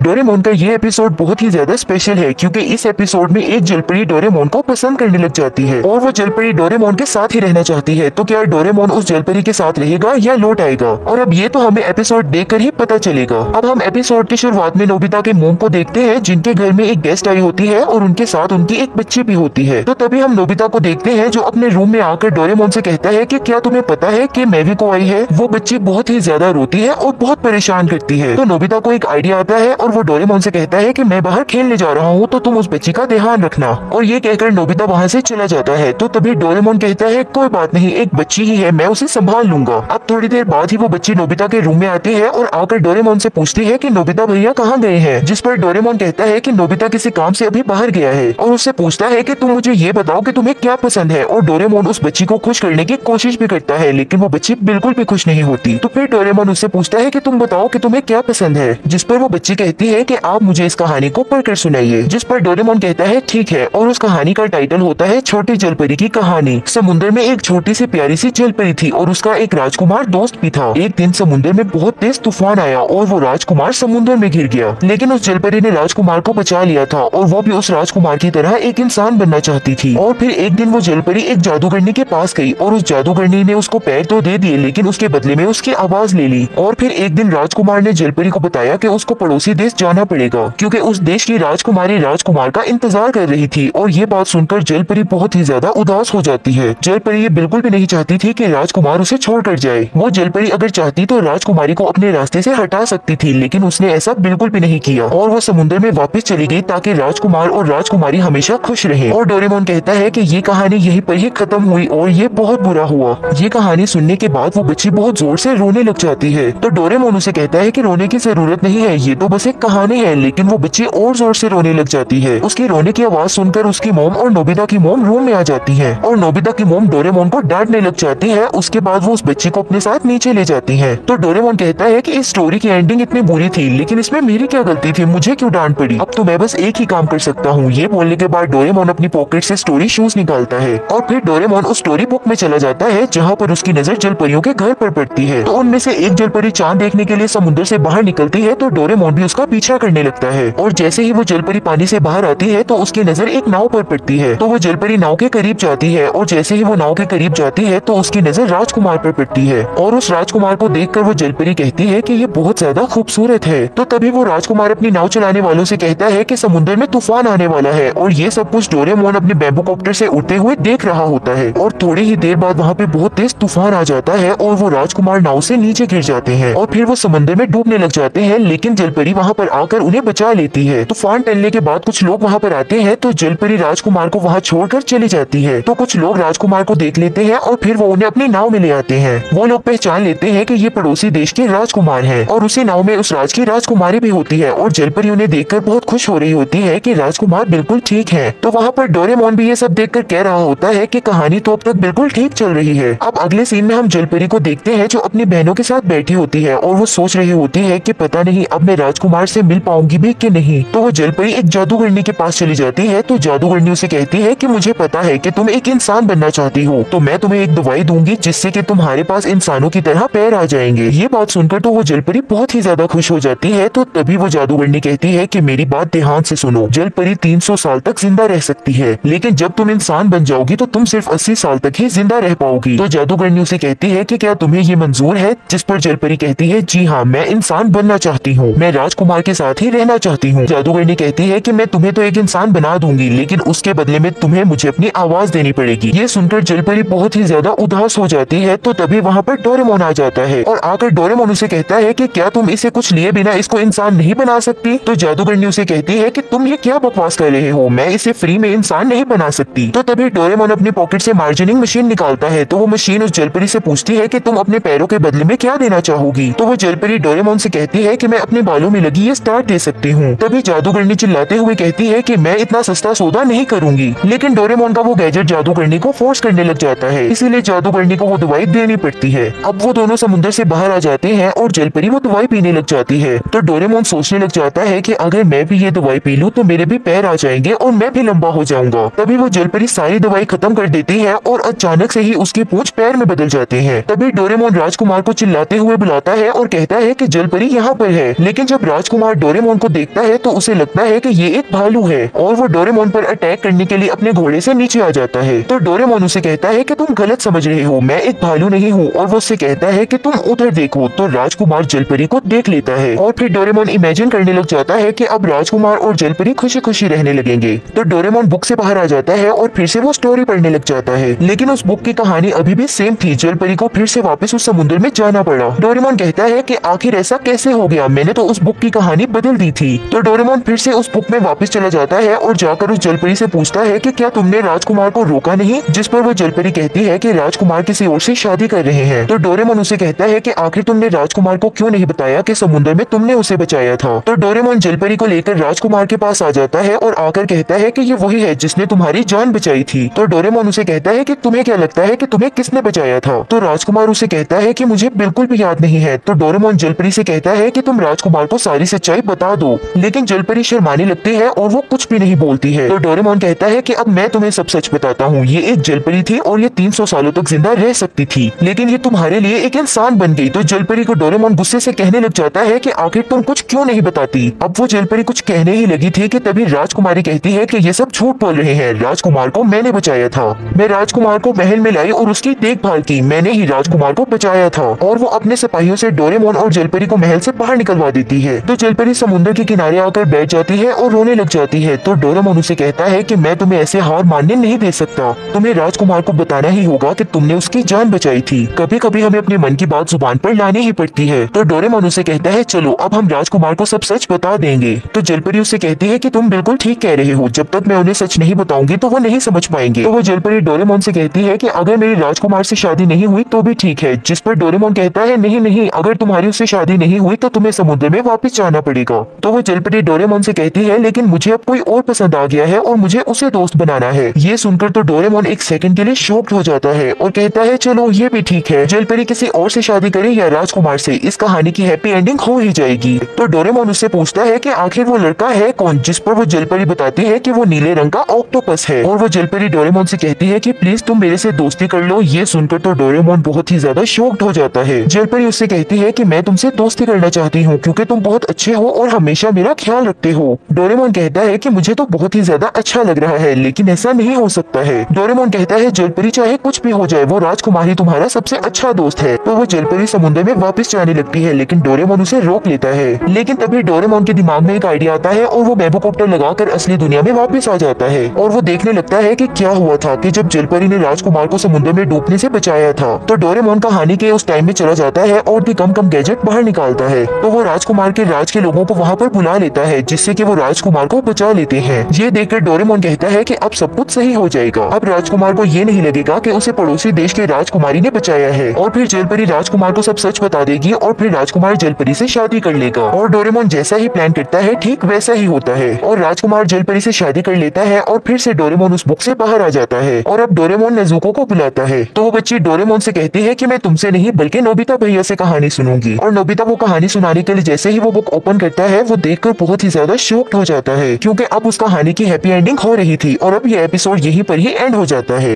डोरेमोन का ये एपिसोड बहुत ही ज्यादा स्पेशल है क्योंकि इस एपिसोड में एक जलपरी डोरेमोन को पसंद करने लग जाती है और वो जलपरी डोरेमोन के साथ ही रहना चाहती है। तो क्या डोरेमोन उस जलपरी के साथ रहेगा या लौट आएगा? और अब ये तो हमें एपिसोड देखकर ही पता चलेगा। अब हम एपिसोड की शुरुआत में नोबिता के मोम को देखते हैं जिनके घर में एक गेस्ट आई होती है और उनके साथ उनकी एक बच्ची भी होती है। तो तभी हम नोबिता को देखते हैं जो अपने रूम में आकर डोरेमोन से कहता है कि क्या तुम्हें पता है कि मेविको आई है? वो बच्ची बहुत ही ज्यादा रोती है और बहुत परेशान करती है। तो नोबिता को एक आइडिया आता है और वो डोरेमोन से कहता है कि मैं बाहर खेलने जा रहा हूँ तो तुम उस बच्ची का ध्यान रखना। और ये कहकर नोबिता वहाँ से चला जाता है। तो तभी डोरेमोन कहता है कोई बात नहीं, एक बच्ची ही है, मैं उसे संभाल लूंगा। अब थोड़ी देर बाद ही वो बच्ची नोबिता के रूम में आती है और आकर डोरेमोन से पूछती है कि नोबिता भैया कहाँ गए हैं? जिस पर डोरेमोन कहता है कि नोबिता किसी काम से अभी बाहर गया है और उससे पूछता है कि तुम मुझे ये बताओ कि तुम्हें क्या पसंद है। और डोरेमोन उस बच्ची को खुश करने की कोशिश भी करता है लेकिन वो बच्ची बिल्कुल भी खुश नहीं होती। तो फिर डोरेमोन उससे पूछता है कि तुम बताओ कि तुम्हें क्या पसंद है। जिस पर वो बच्ची कहती है कि आप मुझे इस कहानी को पढ़कर सुनाइए। जिस पर डोरेमोन कहता है ठीक है और उस कहानी का टाइटल होता है छोटी जलपरी की कहानी। समुद्र में एक छोटी सी प्यारी सी जलपरी थी और उसका एक राजकुमार दोस्त भी था। एक दिन समुद्र में बहुत तेज तूफान आया और वो राजकुमार समुद्र में गिर गया, लेकिन उस जलपरी ने राजकुमार को बचा लिया था और वो भी उस राजकुमार की तरह एक इंसान बनना चाहती थी। और फिर एक दिन वो जलपरी एक जादूगरनी के पास गई और उस जादूगरनी ने उसको पैर तो दे दिए लेकिन उसके बदले में उसकी आवाज ले ली। और फिर एक दिन राजकुमार ने जलपरी को बताया कि उसको पड़ोसी देश जाना पड़ेगा क्योंकि उस देश की राजकुमारी राजकुमार का इंतजार कर रही थी। और ये बात सुनकर जलपरी बहुत ही ज्यादा उदास हो जाती है। जलपरी ये बिल्कुल भी नहीं चाहती थी कि राजकुमार उसे छोड़कर जाए। वो जलपरी अगर चाहती तो राजकुमारी को अपने रास्ते से हटा सकती थी लेकिन उसने ऐसा बिल्कुल भी नहीं किया और वो समुद्र में वापस चली गई ताकि राजकुमार और राजकुमारी हमेशा खुश रहे। और डोरेमोन कहता है कि ये कहानी यहीं पर ही खत्म हुई और ये बहुत बुरा हुआ। ये कहानी सुनने के बाद वो बच्ची बहुत जोर से रोने लग जाती है। तो डोरेमोन उसे कहता है कि रोने की जरूरत नहीं है, ये तो बस एक कहानी है। लेकिन वो बच्ची और जोर से रोने लग जाती है। उसकी रोने की आवाज सुनकर उसकी मोम और नोबिता की मोम रूम में आ जाती है और नोबिता की मोम डोरेमोन को डांटने लग जाती है। उसके बाद वो उस बच्ची को अपने साथ नीचे ले जाती है। तो डोरेमोन कहता है कि इस स्टोरी की एंडिंग इतनी बुरी थी लेकिन इसमें मेरी क्या गलती थी, मुझे क्यों डांट पड़ी? अब तो मैं बस एक ही काम कर सकता हूँ। ये बोलने के बाद डोरेमोन अपनी पॉकेट से स्टोरी शूज निकालता है और फिर डोरेमोन उस स्टोरी बुक में चला जाता है जहाँ पर उसकी नजर जलपरियों के घर पर पड़ती है। तो उनमें से एक जलपरी चांद देखने के लिए समुद्र से बाहर निकलती है तो डोरेमोन भी उसका पीछा करने लगता है। और जैसे ही वो जलपरी पानी से बाहर आती है तो उसकी नजर एक नाव पर पड़ती है। तो वो जलपरी नाव के करीब जाती है और जैसे ही वो नाव के करीब जाती है तो उसकी नजर राजकुमार पर पड़ती है। और उस राजकुमार को देखकर वो जलपरी कहती है कि ये बहुत ज्यादा खूबसूरत है। तो तभी वो राजकुमार अपनी नाव चलाने वालों से कहता है कि समुद्र में तूफान आने वाला है और ये सब कुछ डोरेमोन अपने बैम्बू कॉप्टर से उड़ते हुए देख रहा होता है। और थोड़ी ही देर बाद वहाँ पे बहुत तेज तूफान आ जाता है और वो राजकुमार नाव से नीचे गिर जाते हैं और फिर वो समंदर में डूबने लग जाते हैं। लेकिन जलपरी वहाँ पर आकर उन्हें बचा लेती है। तूफान टलने के बाद कुछ लोग वहाँ पर आते हैं तो जलपरी राजकुमार को वहाँ छोड़कर चली जाती है। तो कुछ लोग राजकुमार को देख लेते हैं और फिर वो उन्हें अपनी नाव में ले आते हैं। वो लोग पहचान लेते हैं कि ये पड़ोसी देश के राजकुमार हैं और उसी नाव में उस राज की राजकुमारी भी होती है। और जलपरी उन्हें देखकर बहुत खुश हो रही होती है कि राजकुमार बिल्कुल ठीक है। तो वहाँ पर डोरेमोन भी ये सब देखकर कह रहा होता है कि कहानी तो अब तक बिल्कुल ठीक चल रही है। अब अगले सीन में हम जलपरी को देखते हैं जो अपनी बहनों के साथ बैठी होती है और वो सोच रही होती है कि पता नहीं अब मैं राजकुमार राजकुमार से मिल पाऊंगी भी कि नहीं। तो वो जलपरी एक जादूगरनी के पास चली जाती है। तो जादूगरनी उसे कहती है कि मुझे पता है कि तुम एक इंसान बनना चाहती हो, तो मैं तुम्हें एक दवाई दूंगी जिससे कि तुम्हारे पास इंसानों की तरह पैर आ जाएंगे। ये बात सुनकर तो वो जलपरी बहुत ही ज्यादा खुश हो जाती है। तो तभी वो जादूगरनी कहती है कि मेरी बात ध्यान से सुनो, जलपरी 300 साल तक जिंदा रह सकती है, लेकिन जब तुम इंसान बन जाओगी तो तुम सिर्फ 80 साल तक ही जिंदा रह पाओगी। तो जादूगरनी उसे कहती है कि क्या तुम्हें ये मंजूर है? जिस पर जलपरी कहती है जी हाँ, मैं इंसान बनना चाहती हूँ, मैं राजकुमार के साथ ही रहना चाहती हूँ। जादूगरनी कहती है कि मैं तुम्हें तो एक इंसान बना दूंगी, लेकिन उसके बदले में तुम्हें मुझे अपनी आवाज देनी पड़ेगी। ये सुनकर जलपरी बहुत ही ज्यादा उदास हो जाती है। तो तभी वहाँ पर डोरेमोन आ जाता है और आकर डोरेमोन उसे कहता है कि क्या तुम इसे कुछ लिए बिना इसको इंसान नहीं बना सकती? तो जादूगरनी उसे कहती है कि तुम ये क्या बकवास कर रहे हो, मैं इसे फ्री में इंसान नहीं बना सकती। तो तभी डोरेमोन अपनी पॉकेट से मार्जिनिंग मशीन निकालता है। तो वो मशीन उस जलपरी से पूछती है कि तुम अपने पैरों के बदले में क्या देना चाहोगी? तो वो जलपरी डोरेमोन से कहती है कि मैं अपने बालों में लगी ये स्टार दे सकती हूँ। तभी जादूगरनी चिल्लाते हुए कहती है कि मैं इतना सस्ता सौदा नहीं करूंगी, लेकिन डोरेमोन का वो गैजेट जादूगरनी को फोर्स करने लग जाता है, इसीलिए जादूगरनी को वो दवाई देनी पड़ती है। अब वो दोनों समुद्र से बाहर आ जाते हैं और जलपरी वो दवाई पीने लग जाती है। तो डोरेमोन सोचने लग जाता है कि अगर मैं भी ये दवाई पी लूं तो मेरे भी पैर आ जाएंगे और मैं भी लंबा हो जाऊंगा। तभी वो जलपरी सारी दवाई खत्म कर देती है और अचानक से ही उसकी पूंछ पैर में बदल जाते हैं। तभी डोरेमोन राजकुमार को चिल्लाते हुए बुलाता है और कहता है कि जलपरी यहाँ पर है। लेकिन जब राजकुमार डोरेमोन को देखता है तो उसे लगता है कि ये एक भालू है और वो डोरेमोन पर अटैक करने के लिए अपने घोड़े से नीचे आ जाता है। तो डोरेमोन उसे कहता है कि तुम गलत समझ रहे हो, मैं एक भालू नहीं हूँ। और वो उससे कहता है कि तुम उधर देखो। तो राजकुमार जलपरी को देख लेता है और फिर डोरेमोन इमेजिन करने लग जाता है कि अब राजकुमार और जलपरी खुशी खुशी रहने लगेंगे। तो डोरेमोन बुक से बाहर आ जाता है और फिर से वो स्टोरी पढ़ने लग जाता है, लेकिन उस बुक की कहानी अभी भी सेम थी। जलपरी को फिर से वापस उस समुद्र में जाना पड़ा। डोरेमोन कहता है कि आखिर ऐसा कैसे हो गया, मैंने तो उस बुक की कहानी बदल दी थी। तो डोरेमोन फिर से उस बुक में वापस चला जाता है और जाकर उस जलपरी से पूछता है कि क्या तुमने राजकुमार को रोका नहीं? जिस पर वो जलपरी कहती है कि राजकुमार किसी और से शादी कर रहे हैं। तो डोरेमोन उसे कहता है कि आखिर तुमने राजकुमार को क्यों नहीं बताया कि समुद्र में तुमने उसे बचाया था? तो डोरेमोन जलपरी को लेकर राजकुमार के पास आ जाता है और आकर कहता है कि ये वही है जिसने तुम्हारी जान बचाई थी। तो डोरेमोन उसे कहता है कि तुम्हें क्या लगता है कि तुम्हें किसने बचाया था? तो राजकुमार उसे कहता है कि मुझे बिल्कुल भी याद नहीं है। तो डोरेमोन जलपरी से कहता है कि तुम राजकुमार को सारी सच्चाई बता दो, लेकिन जलपरी शर्माने लगती है और वो कुछ भी नहीं बोलती है। तो डोरेमोन कहता है कि अब मैं तुम्हें सब सच बताता हूँ, ये एक जलपरी थी और ये 300 सालों तक जिंदा रह सकती थी, लेकिन ये तुम्हारे लिए एक इंसान बन गई। तो जलपरी को डोरेमोन गुस्से से कहने लग जाता है कि आखिर तुम कुछ क्यों नहीं बताती? अब वो जलपरी कुछ कहने ही लगी थी कि तभी राजकुमारी कहती है कि ये सब झूठ बोल रहे हैं, राजकुमार को मैंने बचाया था, मैं राजकुमार को महल में लाई और उसकी देखभाल की, मैंने ही राजकुमार को बचाया था। और वो अपने सिपाहियों से डोरेमोन और जलपरी को महल से बाहर निकलवा देती है। तो जलपरी समुद्र के किनारे आकर बैठ जाती है और रोने लग जाती है। तो डोरेमोन उसे कहता है कि मैं तुम्हें ऐसे हार मानने नहीं दे सकता, तुम्हें राजकुमार को बताना ही होगा कि तुमने उसकी जान बचाई थी। कभी कभी हमें अपने मन की बात जुबान पर लानी ही पड़ती है। तो डोरेमोन उसे कहता है चलो अब हम राजकुमार को सब सच बता देंगे। तो जलपरी उससे कहती है कि तुम बिल्कुल ठीक कह रहे हो, जब तक मैं उन्हें सच नहीं बताऊंगी तो वो नहीं समझ पाएंगे। तो वो जलपरी डोरेमोन से कहती है कि अगर मेरी राजकुमार से शादी नहीं हुई तो भी ठीक है। जिस पर डोरेमोन कहता है नहीं नहीं, अगर तुम्हारी उससे शादी नहीं हुई तो तुम्हें समुद्र में वापस जाना पड़ेगा। तो वो जलपरी डोरेमोन से कहती है लेकिन मुझे अब कोई और पसंद आ गया है और मुझे उसे दोस्त बनाना है। ये सुनकर तो डोरेमोन एक सेकंड के लिए शॉक्ड हो जाता है और कहता है चलो ये भी ठीक है, जलपरी किसी और से शादी करे या राजकुमार से, इस कहानी की हैप्पी एंडिंग हो ही जाएगी। तो डोरेमोन उससे पूछता है कि आखिर वो लड़का है कौन? जिस पर वो जलपरी बताती है कि वो नीले रंग का ऑक्टोपस है। और वो जलपरी डोरेमोन से कहती है कि प्लीज तुम मेरे से दोस्ती कर लो। ये सुनकर तो डोरेमोन बहुत ही ज्यादा शॉक्ड हो जाता है। जलपरी उससे कहती है कि मैं तुमसे दोस्ती करना चाहती हूँ क्योंकि तुम बहुत अच्छे हो और हमेशा मेरा ख्याल रखते हो। डोरेमोन कहता है कि मुझे तो बहुत ही ज्यादा अच्छा लग रहा है, लेकिन ऐसा नहीं हो सकता है। डोरेमोन कहता है जलपरी चाहे कुछ भी हो जाए, वो राजकुमारी तुम्हारा सबसे अच्छा दोस्त है। तो वो जलपरी समुद्र में वापस जाने लगती है, लेकिन डोरेमोन उसे रोक लेता है। लेकिन तभी डोरेमोन के दिमाग में एक आइडिया आता है और वो बेबोकॉप्टर लगाकर असली दुनिया में वापस आ जाता है और वो देखने लगता है कि क्या हुआ था कि जब जलपरी ने राजकुमार को समुद्र में डूबने से बचाया था। तो डोरेमोन कहानी के उस टाइम में चला जाता है और भी कम गैजेट बाहर निकालता है। तो वो राजकुमार के राज के लोगों को वहाँ पर बुला लेता है जिससे कि वो राजकुमार को बचा लेते हैं। ये देखकर डोरेमोन कहता है कि अब सब कुछ सही हो जाएगा। अब राजकुमार को ये नहीं लगेगा कि उसे पड़ोसी देश के राजकुमारी ने बचाया है और फिर जलपरी राजकुमार को सब सच बता देगी और फिर राजकुमार जलपरी से शादी कर लेगा। और डोरेमोन जैसा ही प्लान करता है ठीक वैसा ही होता है और राजकुमार जलपरी से शादी कर लेता है और फिर से डोरेमोन उस बुक से बाहर आ जाता है और अब डोरेमोन नेजुको को बुलाता है। तो वो बच्ची डोरेमोन से कहती है कि मैं तुमसे नहीं बल्कि नोबिता भैया से कहानी सुनूंगी। और नोबिता वो कहानी सुनाने के लिए जैसे ही वो बुक ओपन करता है वो देखकर बहुत ही ज्यादा शॉक्ड हो जाता है, क्योंकि अब उस कहानी की हैप्पी एंडिंग हो रही थी और अब ये एपिसोड यहीं पर ही एंड हो जाता है।